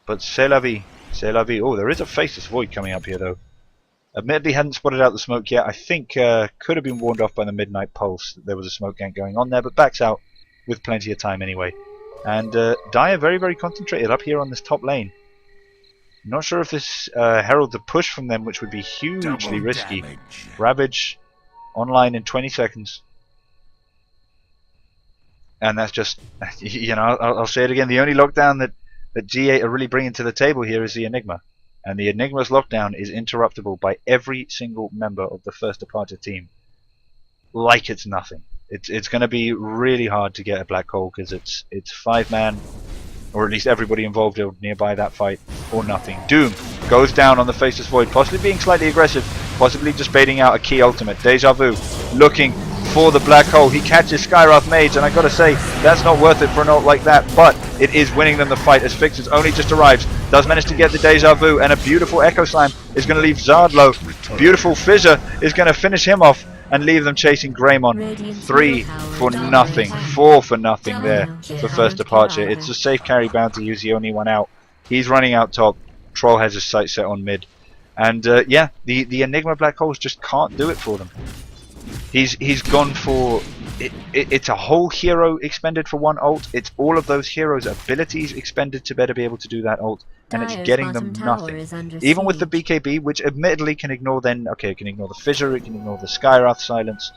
But c'est la vie, c'est la vie. Oh, there is a Faceless Void coming up here though. Admittedly hadn't spotted out the smoke yet. I think could have been warned off by the Midnight Pulse that there was a smoke gank going on there, but backs out with plenty of time anyway. And Dire very, very concentrated up here on this top lane. Not sure if this heralds a push from them, which would be hugely risky. Ravage online in 20 seconds. And that's just, you know, I'll say it again, the only lockdown that G8 are really bringing to the table here is the Enigma. And the Enigma's lockdown is interruptible by every single member of the First Departure team. Like it's nothing. It's going to be really hard to get a Black Hole, because it's 5-man, or at least everybody involved nearby that fight, or nothing. Doom goes down on the Faceless Void, possibly being slightly aggressive. possibly just baiting out a key ultimate. Deja Vu looking for the black hole. He catches Skywrath Mage, and I gotta say, that's not worth it for an ult like that, but it is winning them the fight as Fixes only just arrives. Does manage to get the Deja Vu, and a beautiful Echo Slime is going to leave Zard low. Beautiful Fissure is going to finish him off and leave them chasing Greymon. 3 for nothing, 4 for nothing there for first departure. It's a safe carry bounty who's the only one out. He's running out top. Troll has his sight set on mid. And yeah, the Enigma Black Holes just can't do it for them. He's gone for... It's a whole hero expended for one ult. It's all of those heroes' abilities expended to better be able to do that ult. And it's getting them nothing. Even with the BKB, which admittedly can ignore then... Okay, it can ignore the Fissure, it can ignore the Skywrath Silence.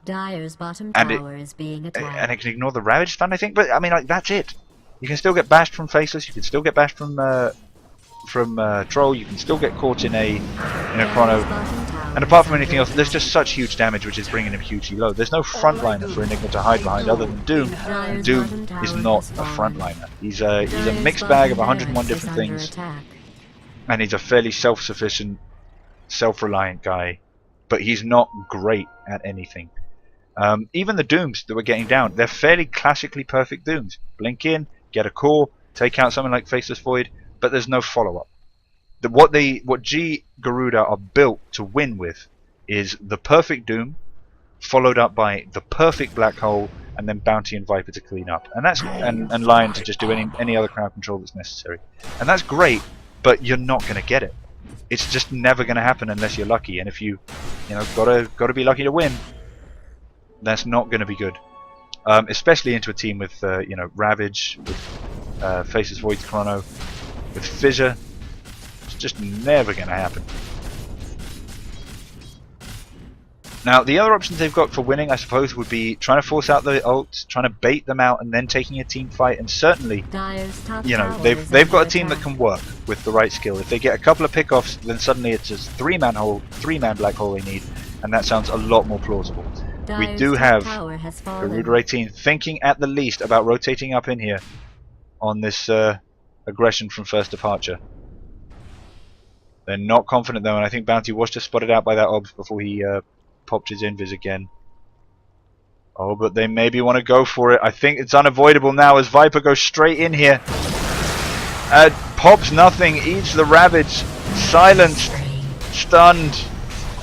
Dire's bottom tower is being attacked. And it can ignore the Ravage Stun, I think. But, I mean, like, that's it. You can still get bashed from Faceless, you can still get bashed from Troll, you can still get caught in a Chrono. And apart from anything else, there's just such huge damage which is bringing him hugely low. There's no frontliner for Enigma to hide behind other than Doom. And Doom is not a frontliner. He's a mixed bag of 101 different things. And he's a fairly self-sufficient, self-reliant guy. But he's not great at anything. Even the Dooms that we're getting down, they're fairly classically perfect Dooms. Blink in, get a core, take out something like Faceless Void, but there's no follow-up. What Garuda are built to win with is the perfect Doom, followed up by the perfect Black Hole, and then Bounty and Viper to clean up, and Lion to just do any other crowd control that's necessary. And that's great, but you're not going to get it. It's just never going to happen unless you're lucky. And if you gotta be lucky to win, that's not going to be good. Especially into a team with Ravage, with Faceless Void Chrono, with Fissure. Just never going to happen. Now, the other options they've got for winning, I suppose, would be trying to force out the ults, trying to bait them out, and then taking a team fight. And certainly, they've got a team that can work with the right skill. If they get a couple of pickoffs, then suddenly it's a three-man black hole they need, and that sounds a lot more plausible. We do have Garuda 18 thinking at the least about rotating up in here on this aggression from first departure. They're not confident though, and I think Bounty was just spotted out by that obs before he popped his invis again. Oh, but they maybe want to go for it. I think it's unavoidable now as Viper goes straight in here. Pops nothing, eats the Ravage, silenced, stunned,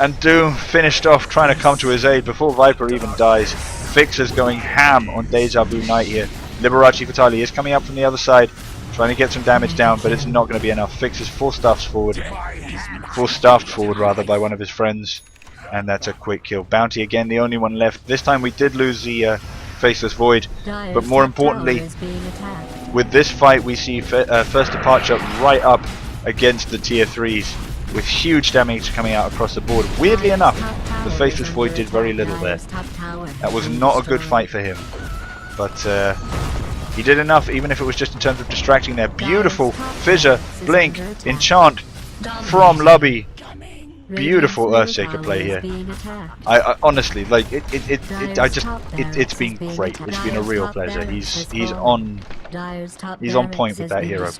and Doom finished off trying to come to his aid before Viper even dies. Fixer's going ham on Deja Vu Knight here. Liberace Fatali is coming up from the other side, trying to get some damage down, but it's not going to be enough. Fixer's force-staffed forward rather, by one of his friends, and that's a quick kill. Bounty again, the only one left. This time we did lose the Faceless Void, but more importantly, with this fight we see first departure right up against the tier 3s with huge damage coming out across the board. Weirdly enough, the Faceless Void did very little there. That was not a good fight for him, but he did enough, even if it was just in terms of distracting there. Beautiful Fissure, Blink, Enchant from Lubby. Beautiful Earthshaker play here. I honestly, like, it's been great. It's been a real pleasure. He's on point with that hero.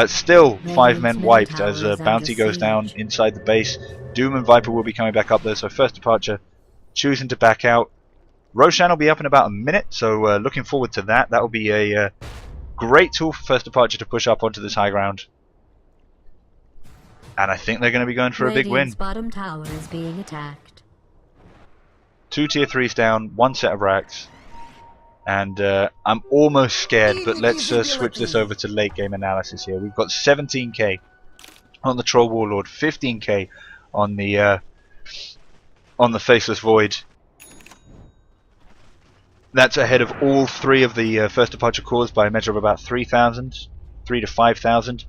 Still 5 men wiped as Bounty goes down inside the base. Doom and Viper will be coming back up there, so first departure choosing to back out. Roshan will be up in about a minute, so looking forward to that. That will be a great tool for first departure to push up onto this high ground. And I think they're going to be going for a big win. Bottom tower is being attacked. 2 tier 3s down, 1 set of racks. And I'm almost scared, but let's switch this over to late game analysis here. We've got 17k on the Troll Warlord, 15k on the Faceless Void. That's ahead of all 3 of the first departure cores by a measure of about 3,000, 3 to 5,000.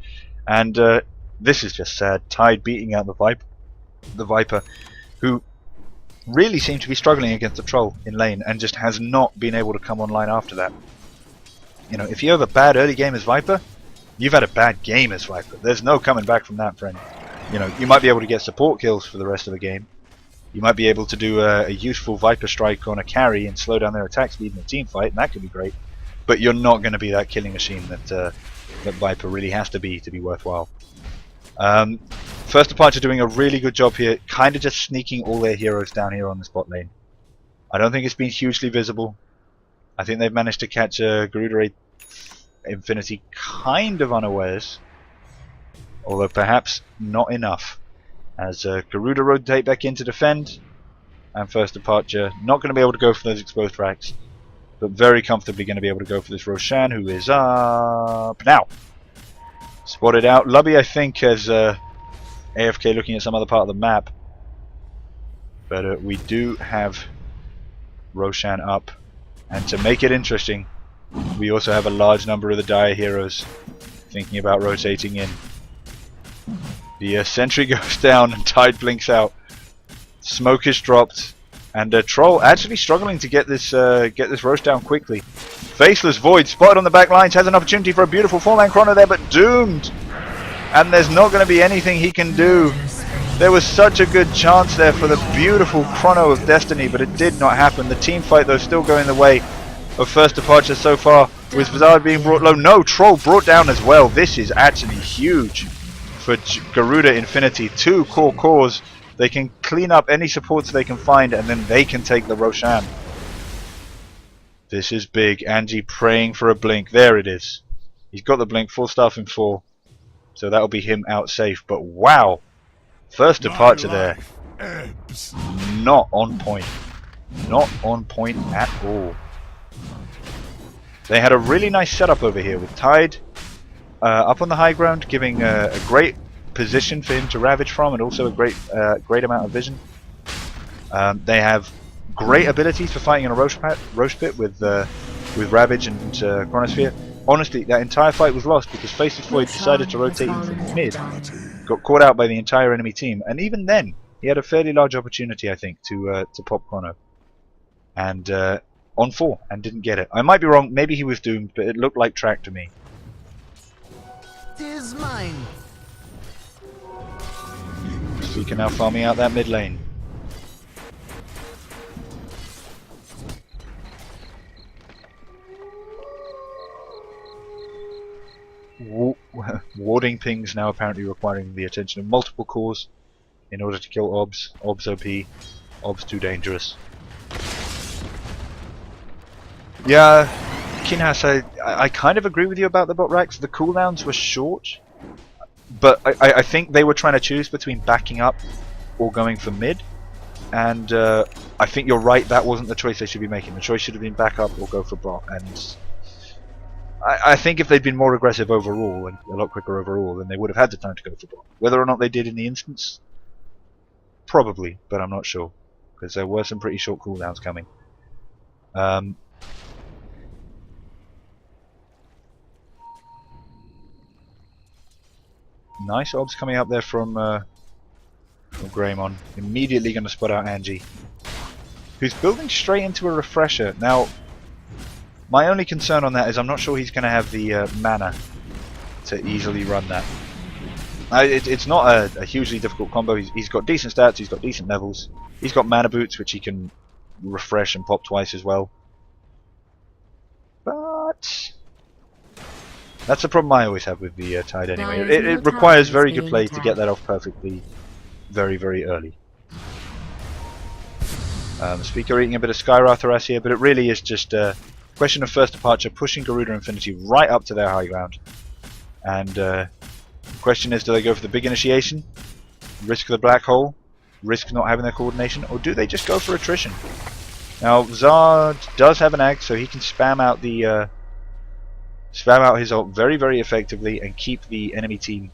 And this is just sad. Tide beating out the Viper, who really seemed to be struggling against the Troll in lane and just has not been able to come online after that. You know, if you have a bad early game as Viper, you've had a bad game as Viper. There's no coming back from that, friend. You know, you might be able to get support kills for the rest of the game. You might be able to do a useful Viper strike on a carry and slow down their attack speed in a team fight, and that could be great. But you're not going to be that killing machine that Viper really has to be worthwhile. First Departure doing a really good job here, kind of just sneaking all their heroes down here on the spot lane. I don't think it's been hugely visible. I think they've managed to catch Garuda Infinity kind of unawares, although perhaps not enough. As Garuda rotate back in to defend, and First Departure not going to be able to go for those exposed racks, but very comfortably going to be able to go for this Roshan, who is up now. Spotted out. Lubby, I think, has AFK looking at some other part of the map, but we do have Roshan up, and to make it interesting, we also have a large number of the Dire heroes thinking about rotating in. The sentry goes down and Tide blinks out. Smoke is dropped, and Troll actually struggling to get this roast down quickly. Faceless Void spotted on the back lines, has an opportunity for a beautiful 4-man chrono there, but doomed. And there's not going to be anything he can do. There was such a good chance there for the beautiful chrono of destiny, but it did not happen. The team fight though still going the way of First Departure so far, with Vizard being brought low. No, Troll brought down as well. This is actually huge for Garuda Infinity. 2 core cores. They can clean up any supports they can find, and then they can take the Roshan. This is big. Angie praying for a blink. There it is. He's got the blink. 4 staff in 4. So that'll be him out safe. But wow. First Departure there. Not on point. Not on point at all. They had a really nice setup over here with Tide up on the high ground, giving a great position for him to ravage from, and also a great amount of vision. They have great abilities for fighting in a roast pit with Ravage and Chronosphere. Honestly, that entire fight was lost because Faceless Void decided to rotate in from mid, got caught out by the entire enemy team, and even then he had a fairly large opportunity, I think, to pop Chrono, and on 4, and didn't get it. I might be wrong, maybe he was doomed, but it looked like track to me. Tis mine. Seeker now farming out that mid lane. Warding pings now apparently requiring the attention of multiple cores in order to kill OBS. OBS OP. OBS too dangerous. Yeah, Kinhas, I kind of agree with you about the bot racks. The cooldowns were short, but I think they were trying to choose between backing up or going for mid, and I think you're right, that wasn't the choice they should be making. The choice should have been back up or go for bot, and I think if they'd been more aggressive overall and a lot quicker overall, then they would have had the time to go for bot. Whether or not they did in the instance, probably, but I'm not sure, because there were some pretty short cooldowns coming. Nice obs coming up there from Greymon. Immediately going to spot out Angie, who's building straight into a refresher. Now, my only concern on that is I'm not sure he's going to have the mana to easily run that. It's not a hugely difficult combo. He's got decent stats, he's got decent levels. He's got mana boots, which he can refresh and pop twice as well. But that's the problem I always have with the Tide anyway. It requires very good play to get that off perfectly very, very early. Speaker eating a bit of Skywrath harass here, but it really is just a question of First Departure pushing Garuda Infinity right up to their high ground. And the question is, do they go for the big initiation, risk the black hole, risk not having their coordination, or do they just go for attrition? Now Zard does have an ag, so he can spam out his ult very, very effectively and keep the enemy team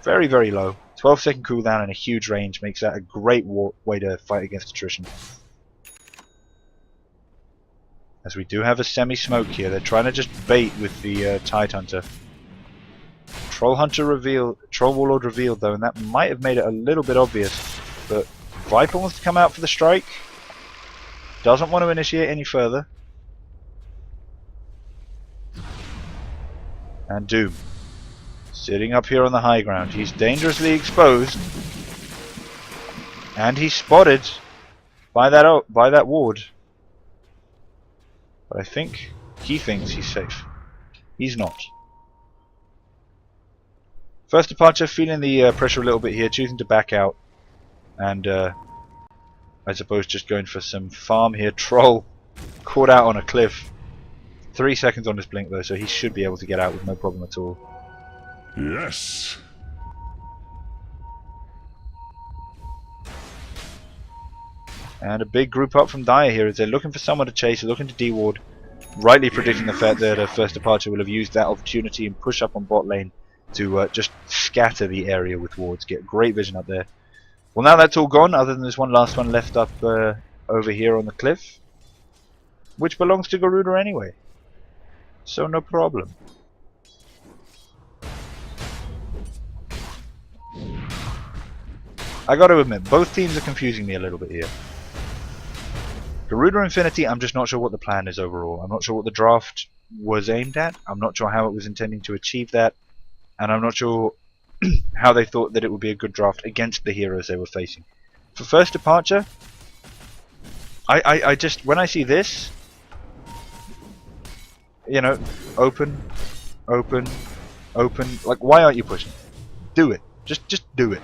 very, very low. 12-second cooldown and a huge range makes that a great way to fight against attrition. As we do have a semi-smoke here, they're trying to just bait with the Tide Hunter. Troll Warlord revealed though, and that might have made it a little bit obvious. But Viper wants to come out for the strike. Doesn't want to initiate any further. And Doom, sitting up here on the high ground. He's dangerously exposed, and he's spotted by that ward. But I think he thinks he's safe. He's not. First departure, feeling the pressure a little bit here, choosing to back out, and I suppose just going for some farm here. Troll caught out on a cliff. 3 seconds on his blink though, so he should be able to get out with no problem at all. Yes. And a big group up from Dire here as they're looking for someone to chase, looking to deward, rightly predicting the fact that first departure will have used that opportunity and push up on bot lane to just scatter the area with wards, get great vision up there. Well, now that's all gone, other than there's one last one left up over here on the cliff, which belongs to Garuda anyway, so no problem. I gotta admit, both teams are confusing me a little bit here. Garuda Infinity, I'm just not sure what the plan is overall. I'm not sure what the draft was aimed at. I'm not sure how it was intending to achieve that. And I'm not sure how they thought that it would be a good draft against the heroes they were facing. For first departure, I just, when I see this, you know, open, open, open, like, why aren't you pushing? Do it. Just do it.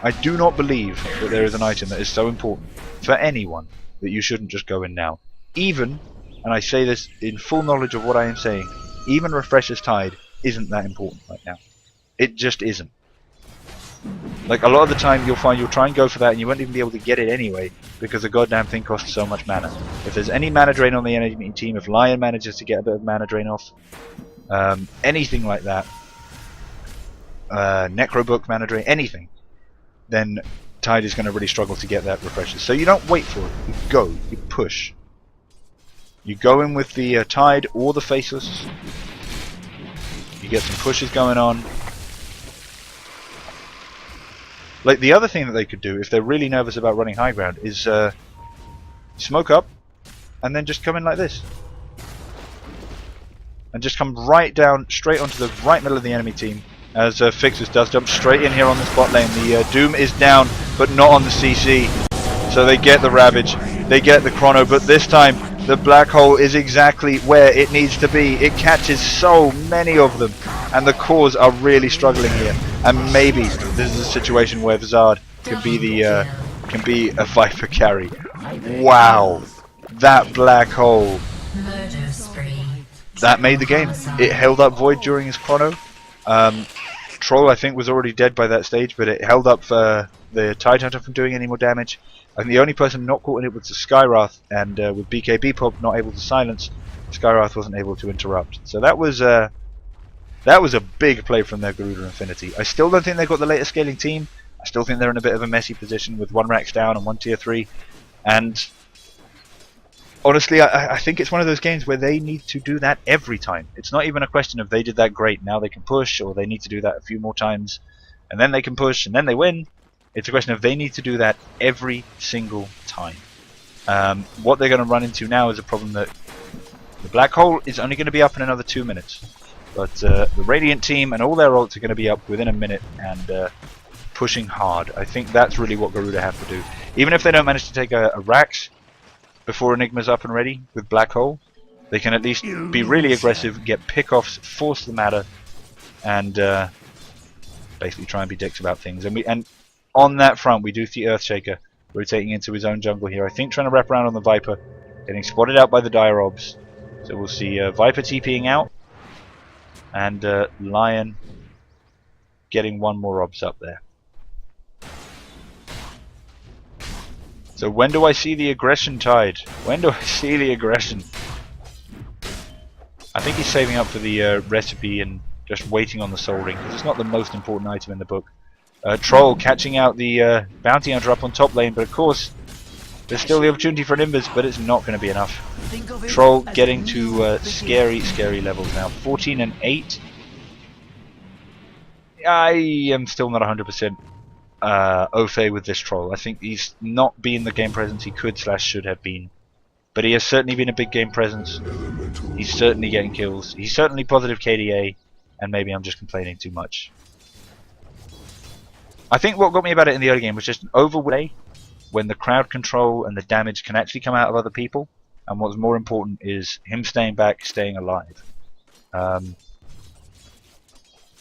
I do not believe that there is an item that is so important for anyone that you shouldn't just go in now. Even, and I say this in full knowledge of what I am saying, even Refresher's Tide isn't that important right now. It just isn't. Like, a lot of the time you'll find you'll try and go for that and you won't even be able to get it anyway because the goddamn thing costs so much mana. If there's any mana drain on the enemy team, if Lion manages to get a bit of mana drain off, anything like that, Necrobook mana drain, anything, then Tide is going to really struggle to get that refresher. So you don't wait for it, you go, you push. You go in with the Tide or the Faceless, you get some pushes going on. Like, the other thing that they could do, if they're really nervous about running high ground, is smoke up, and then just come in like this. And just come right down, straight onto the right middle of the enemy team, as Fixus does jump straight in here on the spot lane. The Doom is down, but not on the CC. So they get the Ravage, they get the Chrono, but this time the Black Hole is exactly where it needs to be. It catches so many of them, and the cores are really struggling here. And maybe this is a situation where Vizard can be a Viper carry. Wow, that Black Hole, that made the game. It held up Void during his Chrono. Troll, I think, was already dead by that stage, but it held up the Tidehunter from doing any more damage. And the only person not caught in it was the Skywrath, and with BKB Pop not able to silence, Skywrath wasn't able to interrupt. So that was a big play from their Garuda Infinity. I still don't think they've got the latest scaling team. I still think they're in a bit of a messy position with 1 Rax down and 1 tier 3. And honestly, I think it's one of those games where they need to do that every time. It's not even a question of they did that great, now they can push, or they need to do that a few more times, and then they can push, and then they win. It's a question of they need to do that every single time. What they're going to run into now is a problem that the Black Hole is only going to be up in another 2 minutes. But the Radiant team and all their ults are going to be up within a minute and pushing hard. I think that's really what Garuda have to do. Even if they don't manage to take a Rax before Enigma's up and ready with Black Hole, they can at least be really aggressive, get pickoffs, force the matter, and basically try and be dicks about things. And on that front, we do see Earthshaker rotating into his own jungle here. I think trying to wrap around on the Viper, getting spotted out by the Dire Obs. So we'll see Viper TPing out, and Lion getting 1 more Obs up there. So when do I see the aggression, Tide? When do I see the aggression? I think he's saving up for the recipe and just waiting on the Soul Ring, because it's not the most important item in the book. Troll catching out the Bounty Hunter up on top lane, but of course there's still the opportunity for an Imbers, but it's not going to be enough. Troll getting to scary levels now. 14 and 8. I am still not 100% au fait with this Troll. I think he's not been the game presence he could / should have been, but he has certainly been a big game presence. He's certainly getting kills. He's certainly positive KDA, and maybe I'm just complaining too much. I think what got me about it in the early game was just an overplay when the crowd control and the damage can actually come out of other people, and what's more important is him staying back, staying alive.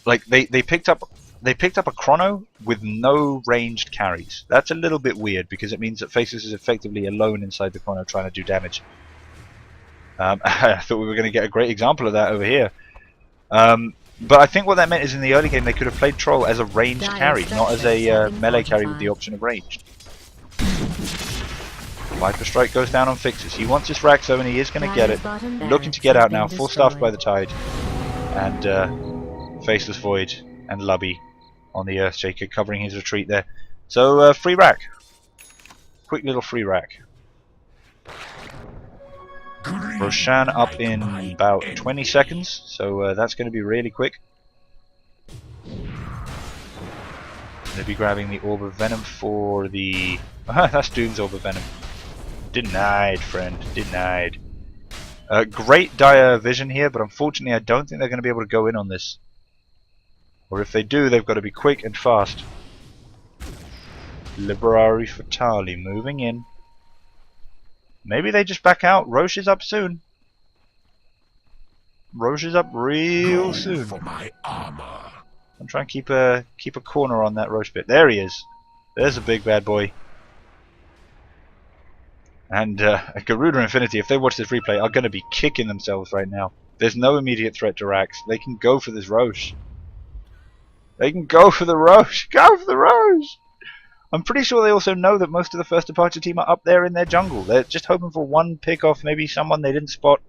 Like they picked up they picked up a Chrono with no ranged carries. That's a little bit weird because it means that Faceless is effectively alone inside the Chrono trying to do damage. I thought we were going to get a great example of that over here. But I think what that meant is in the early game they could have played Troll as a ranged carry, not as a melee carry with the option of ranged. Viper Strike goes down on Fixes. He wants this Raxo and he is going to get it. Looking to get out now, full staffed by the Tide. And Faceless Void and Lubby on the Earthshaker covering his retreat there. So free rack. Quick little free rack. Roshan up in about 20 seconds, so that's going to be really quick. They'll be grabbing the Orb of Venom for the... that's Doom's Orb of Venom. Denied, friend. Denied. Great dire vision here, but unfortunately I don't think they're going to be able to go in on this. Or if they do, they've got to be quick and fast. Liberari Fatali moving in. Maybe they just back out. Roche is up soon. Roche is up real soon. For my armor. I'm trying to keep a corner on that Roche bit. There he is. There's a big bad boy. And Garuda Infinity, if they watch this replay, are going to be kicking themselves right now. There's no immediate threat to Rax. They can go for this Roche. They can go for the Roche. Go for the Roche! I'm pretty sure they also know that most of the first departure team are up there in their jungle. They're just hoping for one pick off, maybe someone they didn't spot.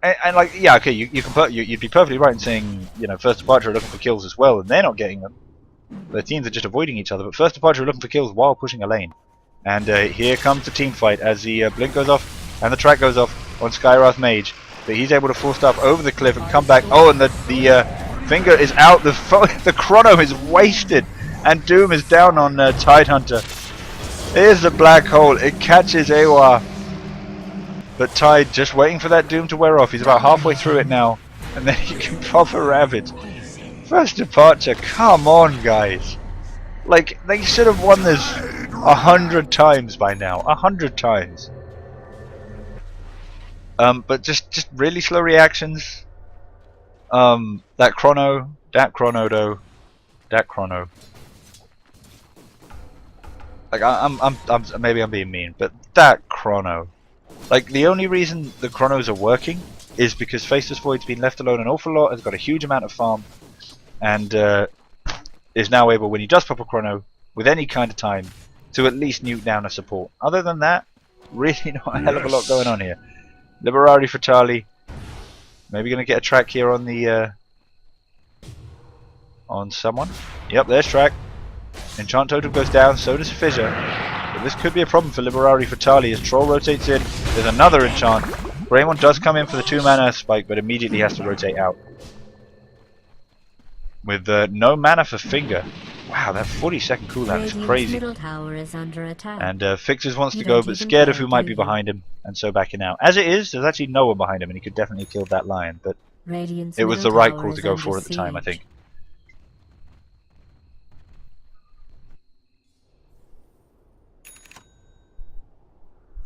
And like, yeah, okay, you'd be perfectly right in saying, you know, first departure are looking for kills as well, and they're not getting them. Their teams are just avoiding each other. But first departure are looking for kills while pushing a lane. And here comes the team fight as the blink goes off and the track goes off on Skywrath Mage. But he's able to force stuff over the cliff and come back. Oh, and the finger is out. The Chrono is wasted. And Doom is down on Tidehunter. Here's the black hole. It catches Awa. But Tide just waiting for that Doom to wear off. He's about halfway through it now. And then he can pop a Ravage. First departure. Come on, guys. Like, they should have won this 100 times by now. 100 times. But just really slow reactions. That Chrono though. That Chrono. Like maybe I'm being mean, but that Chrono. Like, the only reason the Chronos are working is because Faceless Void's been left alone an awful lot, has got a huge amount of farm, and is now able, when he does pop a Chrono, with any kind of time, to at least nuke down a support. Other than that, really not a hell of a lot going on here. Liberari Fatali, maybe going to get a track here on the on someone. Yep, there's track. Enchant total goes down, so does Fissure. But this could be a problem for Liberari Fatali as Troll rotates in. There's another enchant. Greymon does come in for the 2-mana spike, but immediately has to rotate out. With no mana for Finger. Wow, that 40-second cooldown is crazy. And Fixes wants to go, but scared of who might be behind him, and so backing out. As it is, there's actually no one behind him, and he could definitely kill that lion, but it was the right call to go for at the time, I think.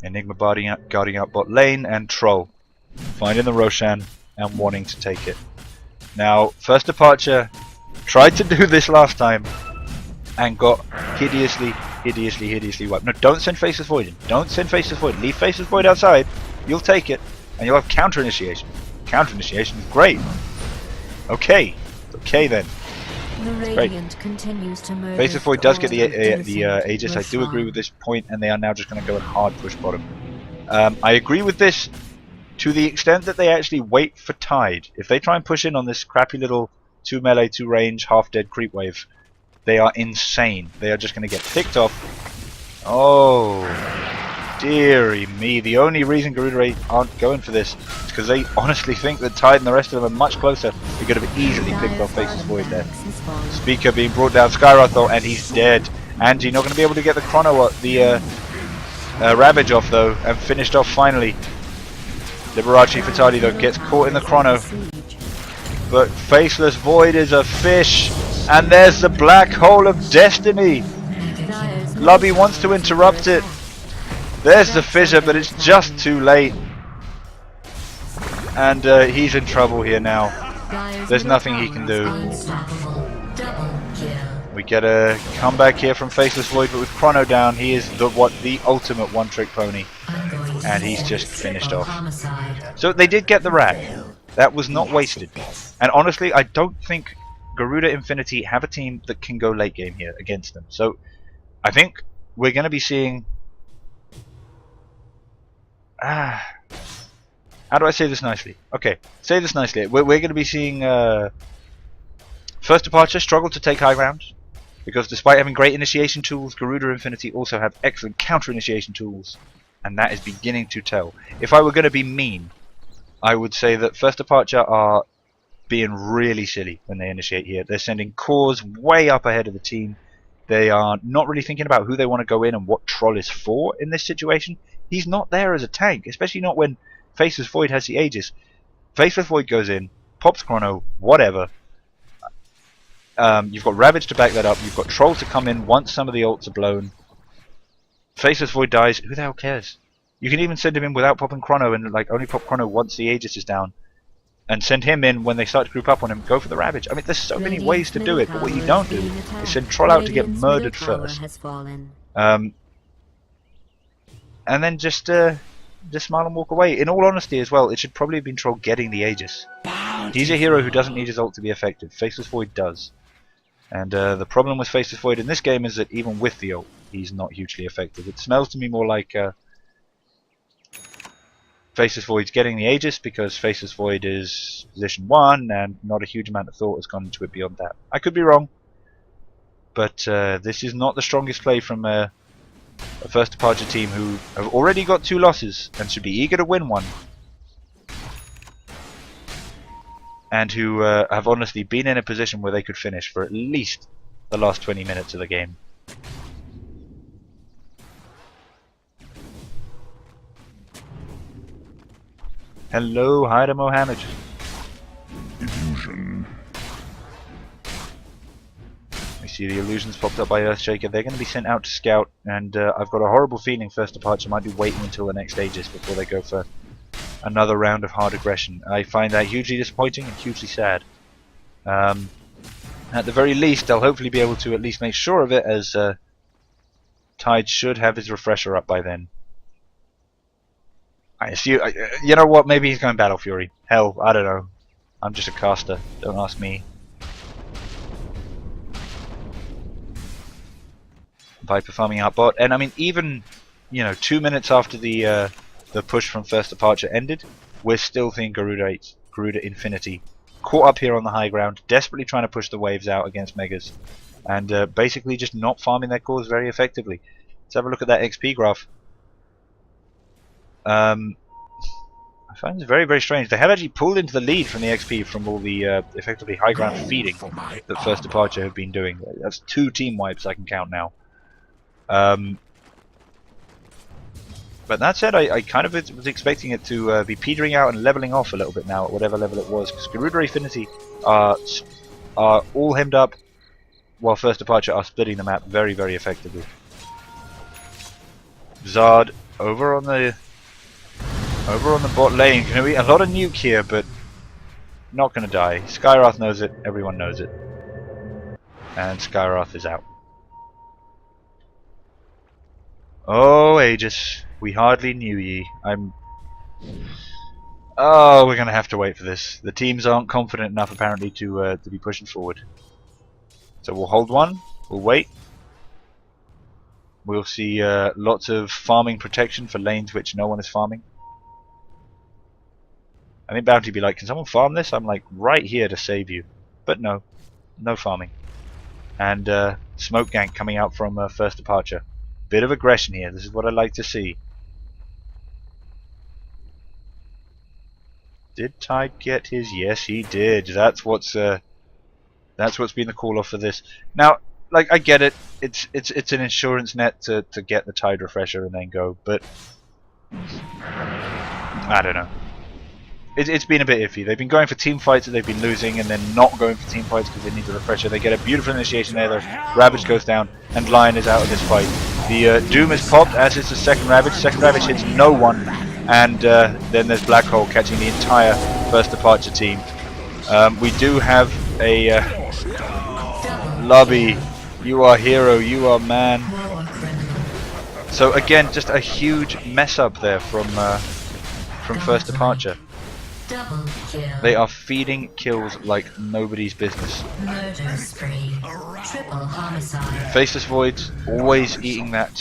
Enigma guarding out bot lane, and Troll finding the Roshan and wanting to take it. Now, first departure tried to do this last time and got hideously wiped. No, don't send Faceless Void in. Don't send Faceless Void. Leave Faceless Void outside. You'll take it, and you'll have counter initiation. Counter initiation is great. Okay, okay then. The Radiant continues to move. Faceless Void does get the Aegis. I do agree with this point, and they are now just going to go and hard push bottom. I agree with this to the extent that they actually wait for Tide. If they try and push in on this crappy little 2 melee, 2 range, half dead creep wave, they are insane. They are just going to get picked off. Oh, dearie me. The only reason Garuda aren't going for this is because they honestly think that Tide and the rest of them are much closer. They could have easily picked off Faceless Void there. Speaker being brought down, Skywrath though, and he's dead. Angie not going to be able to get the Chrono, the Ravage off though, and finished off finally. Liberace Fatali though gets caught in the Chrono. But Faceless Void is a fish. And there's the Black Hole of Destiny. Lubby wants to interrupt it. There's the fissure, but it's just too late. And he's in trouble here now. There's nothing he can do. Double kill. We get a comeback here from Faceless Void, but with Chrono down, he is the ultimate one-trick pony, and he's just finished off. So they did get the rack. That was not wasted. And honestly, I don't think Garuda Infinity have a team that can go late game here against them. So I think we're going to be seeing... how do I say this nicely? Okay, say this nicely. We're going to be seeing First Departure struggle to take high ground, because despite having great initiation tools, Garuda Infinity also have excellent counter initiation tools, and that is beginning to tell. If I were going to be mean, I would say that First Departure are being really silly when they initiate here. They're sending cores way up ahead of the team. They are not really thinking about who they want to go in and what Troll is for in this situation. He's not there as a tank, especially not when Faceless Void has the Aegis. Faceless Void goes in, pops Chrono, whatever. You've got Ravage to back that up. You've got Troll to come in once some of the ults are blown. Faceless Void dies. Who the hell cares? You can even send him in without popping Chrono and like only pop Chrono once the Aegis is down. And send him in when they start to group up on him. Go for the Ravage. I mean, there's so many ways to do it, but what you don't do is send Troll out to get murdered first. And then just smile and walk away. In all honesty as well, it should probably have been Troll getting the Aegis. He's a hero who doesn't need his ult to be effective. Faceless Void does. And the problem with Faceless Void in this game is that even with the ult, he's not hugely effective. It smells to me more like Faceless Void's getting the Aegis because Faceless Void is position 1 and not a huge amount of thought has gone into it beyond that. I could be wrong, but this is not the strongest play from a First Departure team who have already got 2 losses and should be eager to win one. And who have honestly been in a position where they could finish for at least the last 20 minutes of the game. Hello, hi to Mohammed. Illusion. We see the illusions popped up by Earthshaker. They're going to be sent out to scout, and I've got a horrible feeling First Departure might be waiting until the next Aegis before they go for another round of hard aggression. I find that hugely disappointing and hugely sad. At the very least, they'll hopefully be able to at least make sure of it, as Tide should have his refresher up by then. I assume, you know what, maybe he's going Battle Fury. Hell, I don't know. I'm just a caster, don't ask me. Viper farming out bot, and I mean, even, you know, 2 minutes after the push from First Departure ended, we're still seeing Garuda Infinity caught up here on the high ground, desperately trying to push the waves out against Megas, and basically just not farming their cores very effectively. Let's have a look at that XP graph. I find it very, very strange. They have actually pulled into the lead from the XP from all the effectively high ground feeding that First Departure have been doing. That's 2 team wipes I can count now. But that said, I kind of was expecting it to be petering out and leveling off a little bit now at whatever level it was, because Garuda Infinity are all hemmed up, while First Departure are splitting the map very, very effectively. Zard over on the bot lane. Going to be a lot of nuke here, but not going to die. Skyrath knows it. Everyone knows it. And Skyrath is out. Oh, Aegis. We hardly knew ye. Oh, we're going to have to wait for this. The teams aren't confident enough, apparently, to be pushing forward. So we'll hold one. We'll wait. We'll see lots of farming protection for lanes which no one is farming. I think Bounty be like, can someone farm this? I'm like, right here to save you. But no. No farming. And Smoke Gank coming out from First Departure. Bit of aggression here. This is what I like to see. Did Tide get his? Yes, he did. That's what's been the call off for this. Now, like, I get it. It's an insurance net to get the Tide refresher and then go, but I don't know. It's been a bit iffy. They've been going for team fights that they've been losing, and then not going for team fights because they need the refresher. They get a beautiful initiation there. Ravage goes down, and Lion is out of this fight. The Doom is popped, as is the second Ravage. Second Ravage hits no one, and then there's Black Hole catching the entire First Departure team. We do have a lobby. You are hero, you are man. So again, just a huge mess up there from First Departure. They are feeding kills like nobody's business. Murder spree. Triple homicide. Faceless Voids always eating that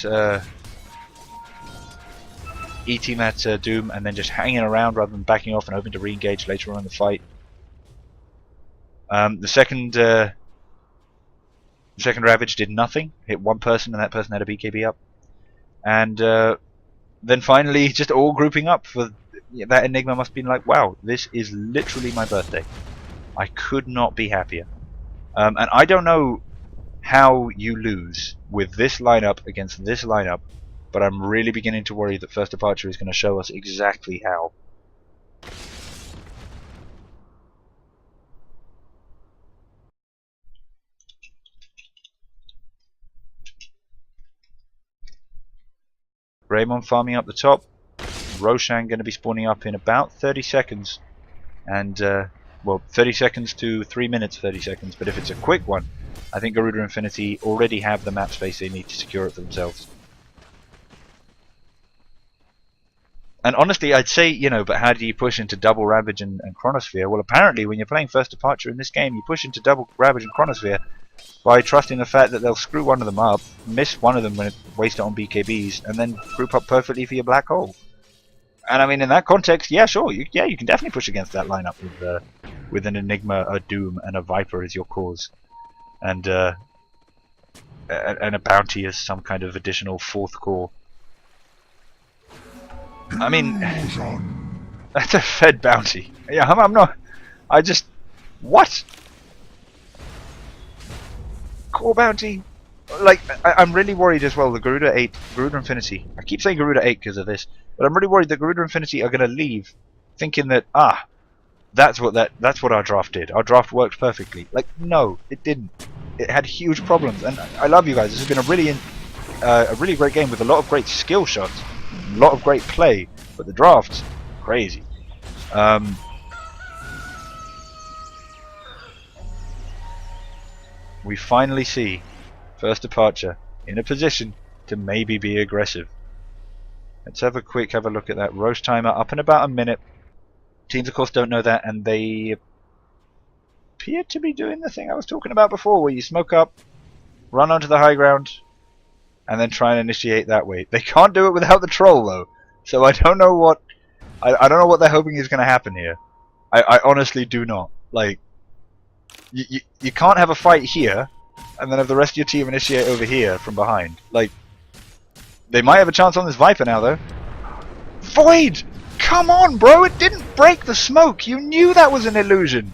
Doom and then just hanging around rather than backing off and hoping to re-engage later on in the fight. The second Ravage did nothing, hit one person and that person had a BKB up. And then finally just all grouping up for that Enigma must have been like, wow, this is literally my birthday. I could not be happier. And I don't know how you lose with this lineup against this lineup, but I'm really beginning to worry that First Departure is going to show us exactly how. Raymond farming up the top. Roshan going to be spawning up in about 30 seconds. And, well, 30 seconds to 3 minutes 30 seconds. But if it's a quick one, I think Garuda Infinity already have the map space they need to secure it for themselves. And honestly, I'd say, you know, but how do you push into double Ravage and Chronosphere? Well, apparently when you're playing First Departure in this game, you push into double Ravage and Chronosphere by trusting the fact that they'll screw one of them up, miss one of them when it waste it on BKBs, and then group up perfectly for your black hole. And I mean, in that context, yeah, sure, you can definitely push against that lineup with an Enigma, a Doom, and a Viper as your cause, and a Bounty as some kind of additional fourth core. I mean, that's a fed bounty. Yeah, I'm not. I just what? Core bounty? Like, I'm really worried as well. The Garuda 8, Garuda Infinity. I keep saying Garuda 8 because of this, but I'm really worried that Garuda Infinity are going to leave, thinking that that's what our draft did. Our draft worked perfectly. Like, no, it didn't. It had huge problems. And I love you guys. This has been a really great game with a lot of great skill shots. A lot of great play, but the draft's crazy. We finally see First Departure in a position to maybe be aggressive. Let's have a look at that roast timer up in about a minute. Teams of course don't know that, and they appear to be doing the thing I was talking about before, where you smoke up, run onto the high ground, and then try and initiate that way. They can't do it without the troll though, so I don't know what they're hoping is going to happen here. I honestly do not. Like, you can't have a fight here and then have the rest of your team initiate over here from behind. Like, they might have a chance on this Viper now though. Void! Come on, bro! It didn't break the smoke. You knew that was an illusion.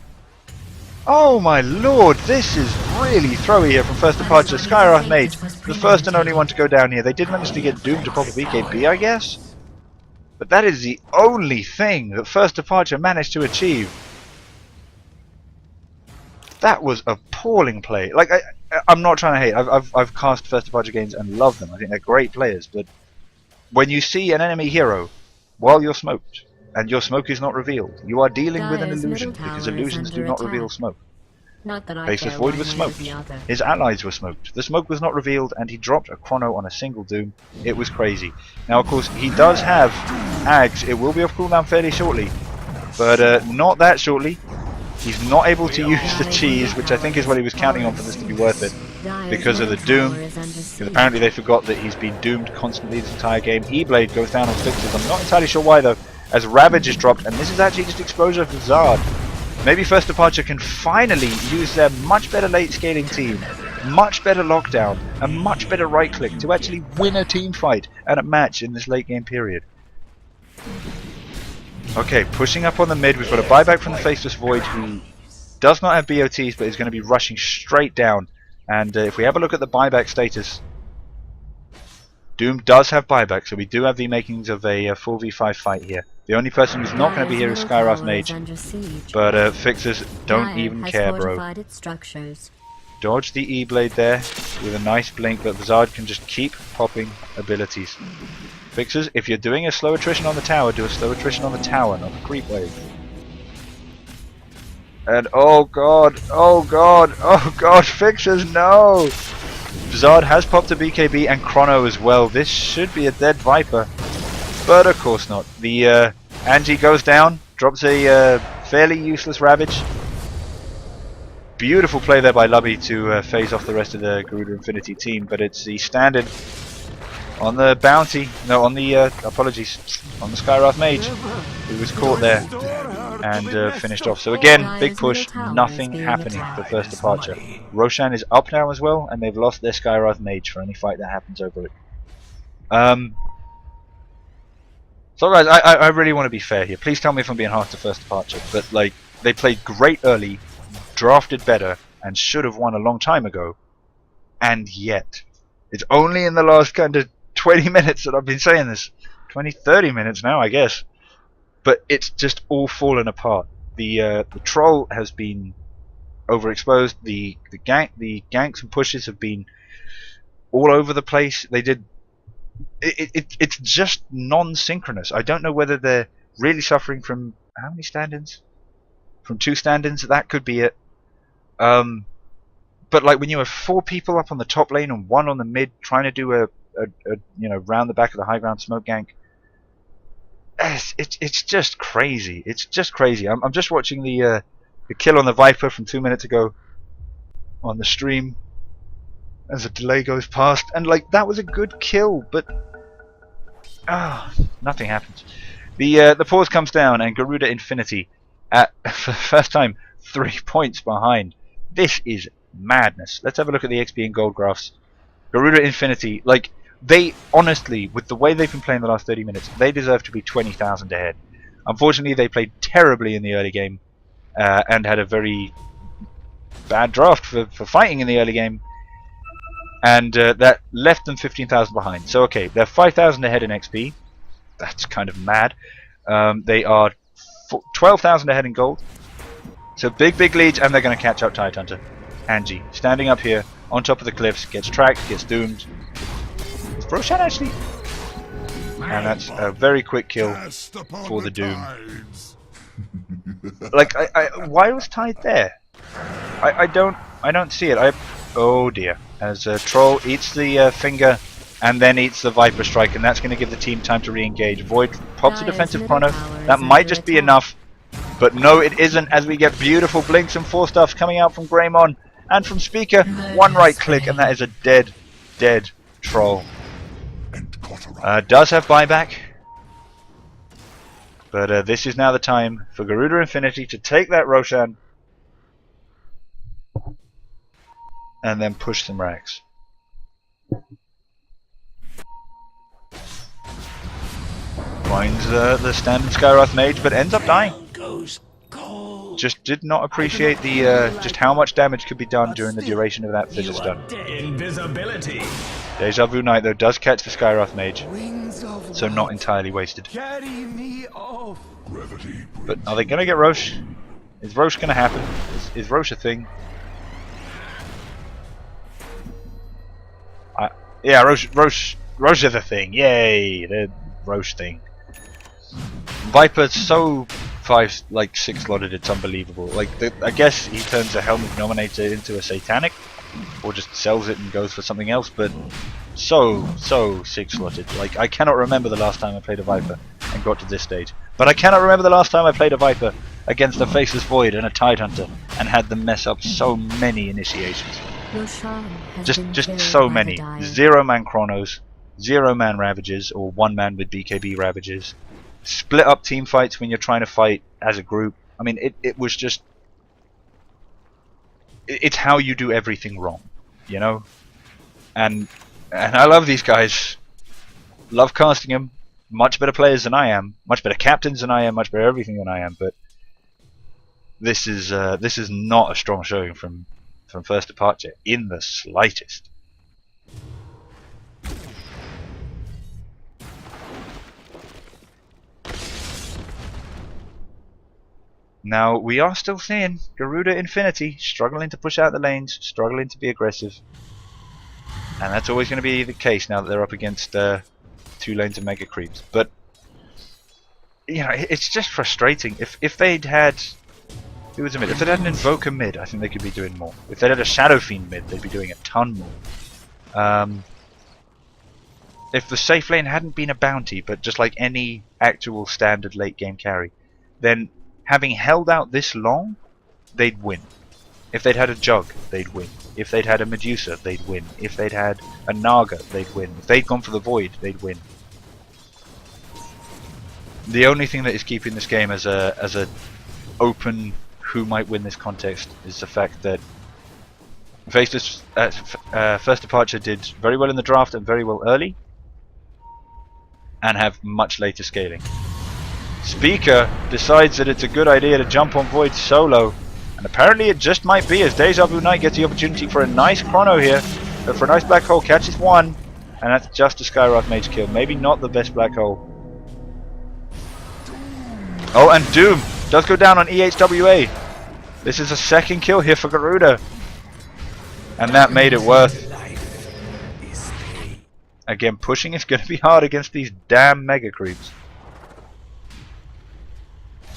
Oh my lord, this is really throwy here from First Departure. Skywrath Mage, the first and only one to go down here. They did manage to get Doom to pop a BKB, I guess. But that is the only thing that First Departure managed to achieve. That was appalling play. Like, I'm not trying to hate. I've cast First Departure games and love them. I think they're great players. But when you see an enemy hero while you're smoked, and your smoke is not revealed, you are dealing with an illusion, because illusions do not reveal smoke. Faceless Void was smoked. His allies were smoked. The smoke was not revealed, and he dropped a chrono on a single Doom. It was crazy. Now, of course, he does have Ags. It will be off cooldown fairly shortly, but not that shortly. He's not able to use the cheese, which I think is what he was counting on for this to be worth it, because of the Doom. Because apparently they forgot that he's been doomed constantly this entire game. E-Blade goes down on Fixes. I'm not entirely sure why though, as Ravage is dropped, and this is actually just exposure for Zard. Maybe First Departure can finally use their much better late scaling team, much better lockdown, and much better right click to actually win a team fight and a match in this late game period. Okay, pushing up on the mid, we've got a buyback from the Faceless Void, who does not have BOTs but is going to be rushing straight down. And if we have a look at the buyback status, Doom does have buyback, so we do have the makings of a 4v5 fight here. The only person who's not going to be here is Skywrath Mage, but Fixers don't even care, bro. Dodge the E-Blade there with a nice blink, but Zard can just keep popping abilities. Fixers, if you're doing a slow attrition on the tower, do a slow attrition on the tower, not a creep wave. And oh god, oh god, oh god, fixers, no! Zard has popped a BKB and Chrono as well. This should be a dead Viper, but of course not. The Angie goes down, drops a fairly useless Ravage. Beautiful play there by Lubby to phase off the rest of the Garuda Infinity team, but it's the standard on the bounty, no, on the, apologies, on the Skywrath Mage, who was caught there and finished off. So again, big push, nothing happening for first departure. Roshan is up now as well, and they've lost their Skywrath Mage for any fight that happens over it. So guys, I really want to be fair here. Please tell me if I'm being harsh to first departure, but like, they played great early, drafted better, and should have won a long time ago, and yet it's only in the last kind of 20 minutes that I've been saying this. 20-30 minutes now, I guess, but it's just all fallen apart. The troll has been overexposed. The ganks and pushes have been all over the place. They did it's just non-synchronous. I don't know whether they're really suffering from how many stand-ins? From 2 stand-ins. That could be it. But like when you have 4 people up on the top lane and 1 on the mid trying to do a you know, round the back of the high ground smoke gank, it's just crazy. It's just crazy. I'm just watching the kill on the Viper from 2 minutes ago on the stream as a delay goes past, and like that was a good kill, but nothing happens. The pause comes down and Garuda Infinity at for the first time 3 points behind. This is madness. Let's have a look at the XP and gold graphs. Garuda Infinity, like, they honestly, with the way they've been playing the last 30 minutes, they deserve to be 20,000 ahead. Unfortunately, they played terribly in the early game and had a very bad draft for fighting in the early game, and that left them 15,000 behind. So okay, they're 5,000 ahead in XP. That's kind of mad. They are 12,000 ahead in gold. So big leads, and they're going to catch up Tidehunter. Angie standing up here on top of the cliffs, gets tracked, gets doomed. Is Roshan actually? And that's a very quick kill for the doom. Like, why was Tide there? I don't see it. Oh dear. As Troll eats the finger and then eats the Viper Strike, and that's going to give the team time to re-engage. Void pops a defensive chrono. That might just be enough, but no, it isn't, as we get beautiful blinks and 4 stuffs coming out from Greymon and from Speaker. 1 right click, and that is a dead Troll. Does have buyback, but this is now the time for Garuda Infinity to take that Roshan and then push some racks. Finds the standard Skywrath Mage, but ends up dying. Just did not appreciate the just how much damage could be done during the duration of that Fizzer stun. Invisibility. Deja Vu Knight though does catch the Skywrath Mage, so not entirely wasted. But are they gonna get Roche? Is Roche gonna happen? Is Roche a thing? Yeah, Roche is a thing. Yay, the Roche thing. Viper's so 6 slotted, it's unbelievable. Like, I guess he turns a Helmet Nominator into a Satanic, or just sells it and goes for something else, but so 6 slotted. Like, I cannot remember the last time I played a Viper and got to this stage. But I cannot remember the last time I played a Viper against a Faceless Void and a Tidehunter and had them mess up so many initiations. Just so many. 0-man Chronos, 0-man Ravages, or 1-man with BKB Ravages. Split up team fights when you're trying to fight as a group. I mean, it was just... It's how you do everything wrong, you know? And I love these guys. Love casting them. Much better players than I am. Much better captains than I am. Much better everything than I am. But this is not a strong showing from First Departure in the slightest. Now, we are still seeing Garuda Infinity struggling to push out the lanes, struggling to be aggressive. And that's always going to be the case now that they're up against 2 lanes of Mega Creeps. But, you know, it's just frustrating. If they'd had Who was a mid? If they had an Invoker mid, I think they could be doing more. If they had a Shadow Fiend mid, they'd be doing a ton more. If the safe lane hadn't been a bounty, but just like any actual standard late game carry, then having held out this long, they'd win. If they'd had a Jug, they'd win. If they'd had a Medusa, they'd win. If they'd had a Naga, they'd win. If they'd gone for the Void, they'd win. The only thing that is keeping this game as a open who might win this context is the fact that Faceless First Departure did very well in the draft and very well early, and have much later scaling. Speaker decides that it's a good idea to jump on Void solo, and apparently it just might be, as Deja Vu Knight gets the opportunity for a nice chrono here, but for a nice black hole, catches one, and that's just a Skywrath Mage kill. Maybe not the best black hole. Oh, and Doom does go down on EHWA. This is a second kill here for Garuda, and that made it worth. Again, pushing is going to be hard against these damn mega creeps.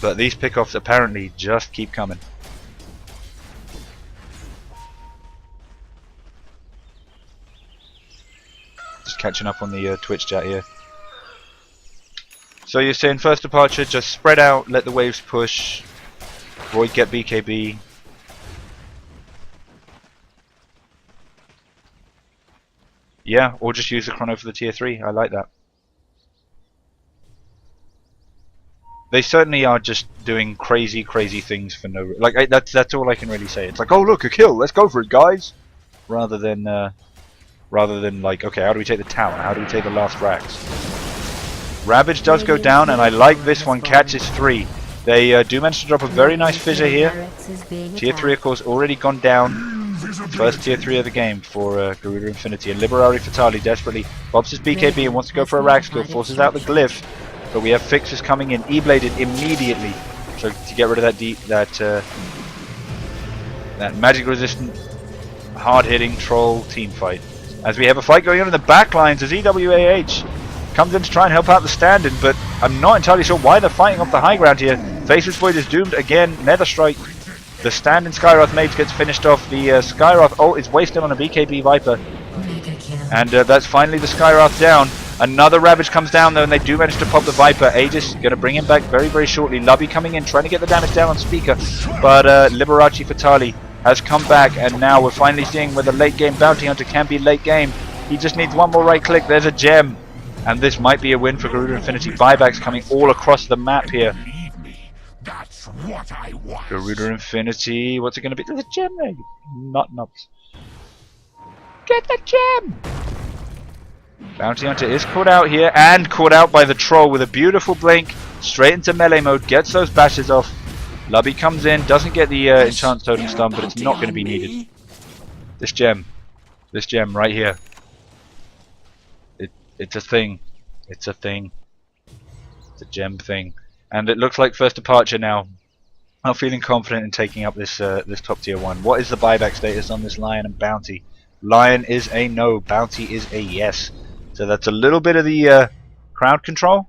But these pickoffs apparently just keep coming. Just catching up on the Twitch chat here. So you're saying First Departure, just spread out, let the waves push, Void get BKB. Yeah, or just use the chrono for the tier 3. I like that. They certainly are just doing crazy things for no... Like, that's all I can really say. It's like, oh look, a kill, let's go for it, guys! Rather than like, okay, how do we take the tower? How do we take the last racks? Ravage does go down, and I like this one, catches 3. They do manage to drop a very nice fissure here. Tier 3, of course, already gone down. First tier 3 of the game for Garuda Infinity. And Liberari Fatali desperately pops his BKB and wants to go for a rack skill, forces out the glyph. But we have fixes coming in, E-bladed immediately. So to get rid of that magic resistant, hard hitting troll team fight. As we have a fight going on in the back lines as EWAH comes in to try and help out the stand-in, but I'm not entirely sure why they're fighting off the high ground here. Faceless Void is doomed again, Nether Strike. The stand-in Skywrath Mage gets finished off. The Skywrath ult is wasted on a BKB Viper. And that's finally the Skywrath down. Another Ravage comes down though, and they do manage to pop the Viper. Aegis going to bring him back very shortly. Lubby coming in, trying to get the damage down on Speaker. But Liberace Fatali has come back, and now we're finally seeing where the late game Bounty Hunter can be late game. He just needs one more right click. There's a gem. And this might be a win for Garuda Infinity. Buybacks coming all across the map here. That's what I want. Garuda Infinity, what's it going to be? There's a gem there, you nuts. Get the gem! Bounty Hunter is caught out here, and caught out by the troll with a beautiful blink. Straight into melee mode, gets those bashes off. Lubby comes in, doesn't get the enchant totem stun, but it's not going to be needed. This gem right here. It's a thing. It's a thing. It's a gem thing. And it looks like First Departure now are feeling confident in taking up this this top tier 1. What is the buyback status on this Lion and Bounty? Lion is a no, Bounty is a yes. So that's a little bit of the crowd control,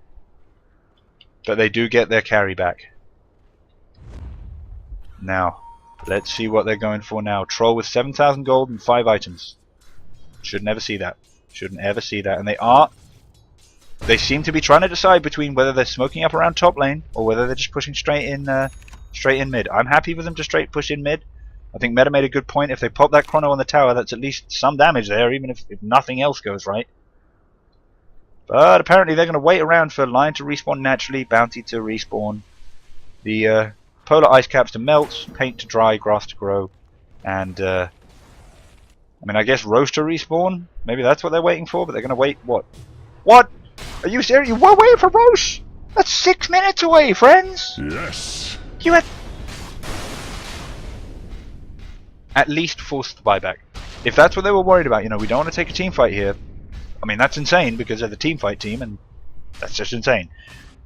but they do get their carry back. Now, let's see what they're going for now. Troll with 7,000 gold and 5 items. Should never see that. Shouldn't ever see that. And they seem to be trying to decide between whether they're smoking up around top lane or whether they're just pushing straight in mid. I'm happy with them to straight push in mid. I think Meta made a good point. If they pop that chrono on the tower, that's at least some damage there, even if nothing else goes right. But apparently they're going to wait around for Lion to respawn naturally, Bounty to respawn, the polar ice caps to melt, paint to dry, grass to grow, and I mean, I guess Roche to respawn. Maybe that's what they're waiting for, but they're going to wait. What? What? Are you serious? You were waiting for Roche? That's 6 minutes away, friends. Yes. You had at least forced the buyback. If that's what they were worried about, you know, we don't want to take a team fight here. I mean, that's insane because they're the team fight team, and that's just insane.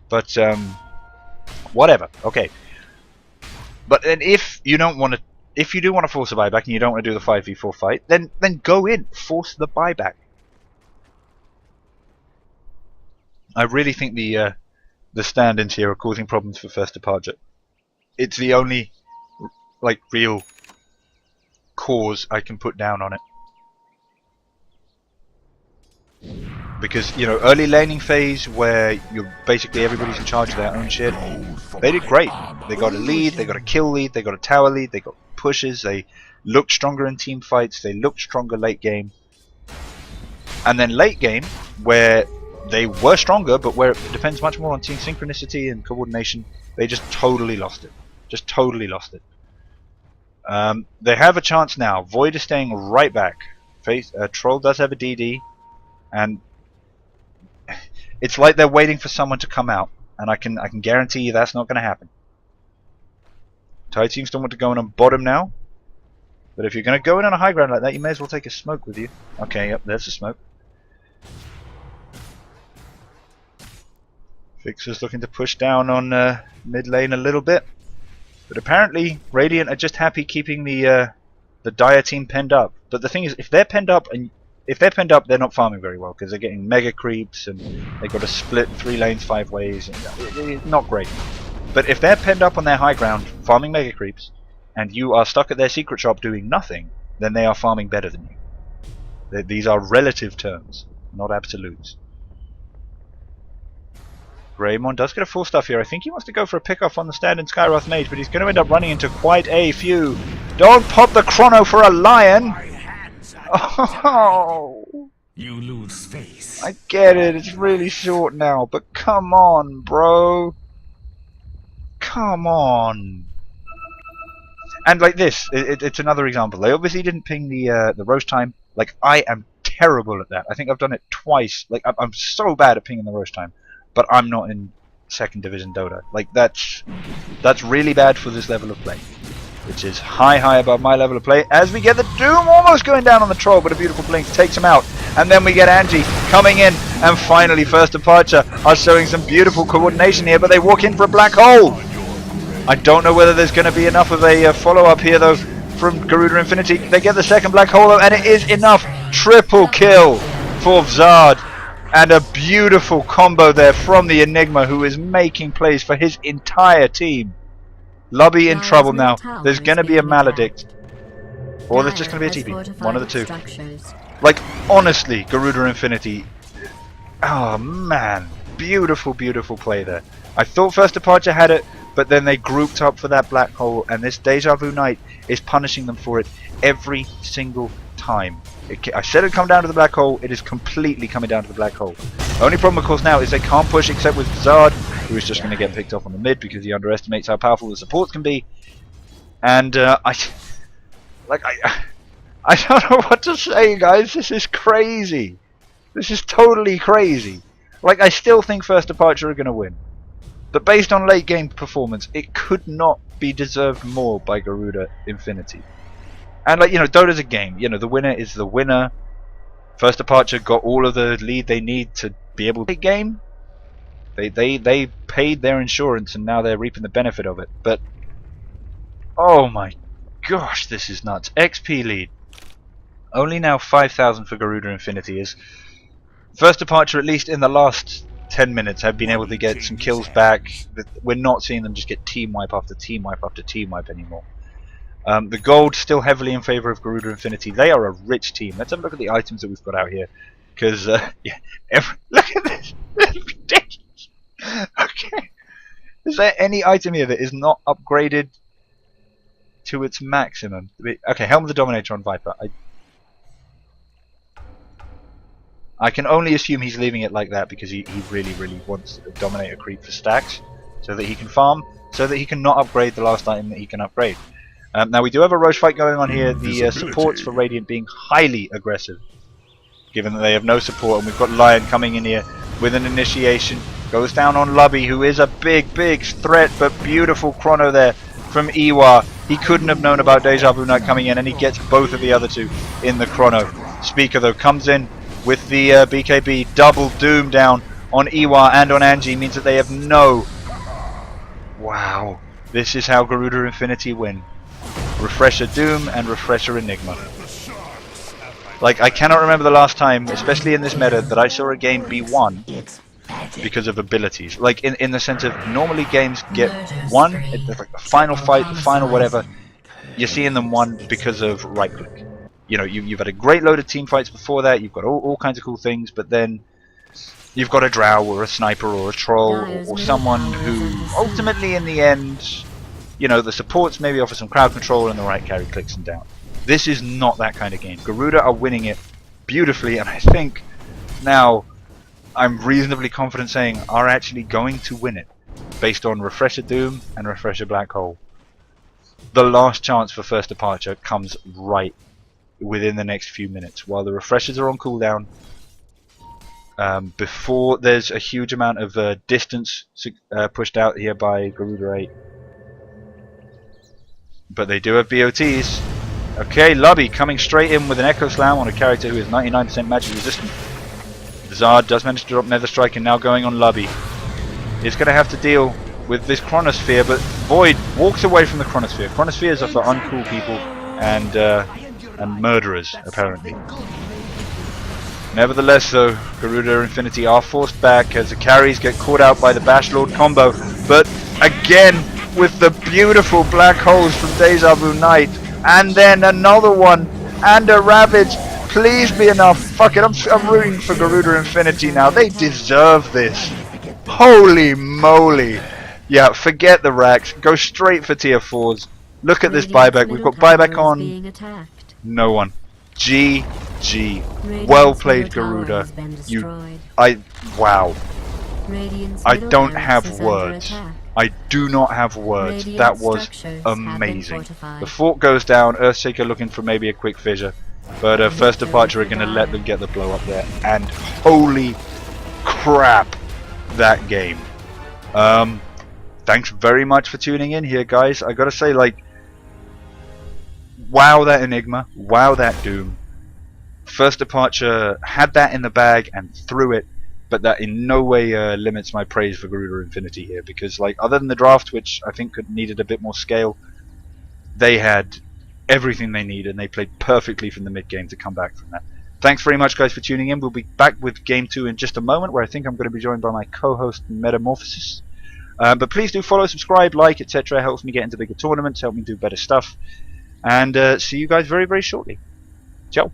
But whatever. Okay. But then if you don't want to. If you do want to force a buyback and you don't want to do the 5v4 fight, then go in, force the buyback. I really think the stand-ins here are causing problems for First Departure. It's the only like real cause I can put down on it. Because, you know, early laning phase where you're basically everybody's in charge of their own shit, they did great. They got a lead, they got a kill lead, they got a tower lead, they got pushes, they looked stronger in team fights, they looked stronger late game. And then late game, where they were stronger, but where it depends much more on team synchronicity and coordination, they just totally lost it. Just totally lost it. They have a chance now. Void is staying right back. Troll does have a DD, and it's like they're waiting for someone to come out, and I can guarantee you that's not going to happen. Tide seems to want to go in on bottom now, but if you're going to go in on a high ground like that, you may as well take a smoke with you. Okay, yep, there's a smoke. Fixer's looking to push down on mid lane a little bit, but apparently Radiant are just happy keeping the Dire team penned up. But the thing is, if they're penned up, they're not farming very well because they're getting mega creeps and they've got to split 3 lanes 5 ways. And not great. But if they're penned up on their high ground, farming mega creeps, and you are stuck at their secret shop doing nothing, then they are farming better than you. These are relative terms, not absolutes. Greymon does get a full stuff here. I think he wants to go for a pick off on the stand in Skywrath Mage, but he's going to end up running into quite a few. Don't pop the chrono for a lion! Oh, You lose face. I get it, it's really short now, but come on, bro. Come on. And like this, it's another example. They obviously didn't ping the roast time. Like, I am terrible at that. I think I've done it twice. Like, I'm so bad at pinging the roast time. But I'm not in 2nd Division Dota. Like, that's really bad for this level of play, which is high above my level of play. As we get the Doom almost going down on the troll, but a beautiful blink takes him out. And then we get Angie coming in, and finally First Departure are showing some beautiful coordination here, but they walk in for a black hole. I don't know whether there's going to be enough of a follow-up here, though, from Garuda Infinity. They get the second black hole, though, and it is enough. Triple kill for Vzard. And a beautiful combo there from the Enigma, who is making plays for his entire team. Lobby in trouble now. There's going to be a Maledict. Or there's just going to be a TP. One of the two. Like, honestly, Garuda Infinity. Oh, man. Beautiful, beautiful play there. I thought First Departure had it, but then they grouped up for that black hole, and this Deja Vu Knight is punishing them for it every single time. I said it'd come down to the black hole. It is completely coming down to the black hole. The only problem, of course, now is they can't push except with Zard, who is just going to get picked off on the mid because he underestimates how powerful the supports can be. And I don't know what to say, guys. This is crazy. This is totally crazy. Like, I still think First Departure are going to win, but based on late game performance, it could not be deserved more by Garuda Infinity. And, like, you know, Dota's a game. You know, the winner is the winner. First Departure got all of the lead they need to be able to play game. They paid their insurance and now they're reaping the benefit of it. But oh my gosh, this is nuts. XP lead. Only now 5,000 for Garuda Infinity. Is First Departure, at least in the last 10 minutes, have been able to get some kills back. We're not seeing them just get team wipe after team wipe after team wipe anymore. The gold still heavily in favor of Garuda Infinity. They are a rich team. Let's have a look at the items that we've got out here, because yeah, look at this. This is ridiculous. Okay, is there any item here that is not upgraded to its maximum? Okay, Helm of the Dominator on Viper. I can only assume he's leaving it like that because he really wants to dominate a creep for stacks, so that he can farm, so that he can not upgrade the last item that he can upgrade. Now we do have a Roche fight going on here. The supports for Radiant being highly aggressive, given that they have no support, and we've got Lion coming in here with an initiation. Goes down on Lubby, who is a big threat, but beautiful chrono there from Iwa. He couldn't have known about Deja Vu Knight coming in, and he gets both of the other two in the chrono. Speaker, though, comes in with the BKB. Double Doom down on Iwa and on Angie means that they have no... Wow. This is how Garuda Infinity win. Refresher Doom and Refresher Enigma. Like, I cannot remember the last time, especially in this meta, that I saw a game be won because of abilities. Like, in the sense of, normally games get won, it's like the final fight, the final whatever, you're seeing them won because of right click. You know, you've had a great load of team fights before that. You've got all kinds of cool things, but then you've got a drow or a sniper or a troll or someone who ultimately, in the end, you know, the supports maybe offer some crowd control and the right carry clicks them down. This is not that kind of game. Garuda are winning it beautifully, and I think now I'm reasonably confident saying are actually going to win it based on Refresher Doom and Refresher Black Hole. The last chance for first departure comes right within the next few minutes while the refreshers are on cooldown, before there's a huge amount of distance pushed out here by Garuda 8. But they do have BOTs. Okay, Lubby coming straight in with an Echo Slam on a character who is 99% magic resistant. Zard does manage to drop Nether Strike and now going on Lubby. He's going to have to deal with this Chronosphere, but Void walks away from the Chronosphere. Chronospheres are for uncool people and murderers, apparently. Nevertheless, though, Garuda Infinity are forced back as the carries get caught out by the Bash Lord combo. But again, with the beautiful black holes from Deja Vu Knight, and then another one, and a Ravage. Please be enough. Fuck it, I'm rooting for Garuda Infinity now. They deserve this. Holy moly. Yeah, forget the racks. Go straight for tier 4s. Look at this buyback. We've got buyback on no one. GG. Well played, Garuda. Wow. I don't have words. I do not have words. That was amazing. The fort goes down. Earthshaker looking for maybe a quick fissure. But first departure are going to let them get the blow up there. And holy crap, that game. Thanks very much for tuning in here, guys. I gotta say, like, wow, that Enigma. Wow, that Doom. First departure had that in the bag and threw it. But that in no way limits my praise for Garuda Infinity here, because, like, other than the draft, which I think needed a bit more scale, they had everything they needed, and they played perfectly from the mid game to come back from that. Thanks very much, guys, for tuning in. We'll be back with Game 2 in just a moment, where I think I'm going to be joined by my co-host Metamorphosis. But please do follow, subscribe, like, etc. It helps me get into bigger tournaments, help me do better stuff, and see you guys very, very shortly. Ciao.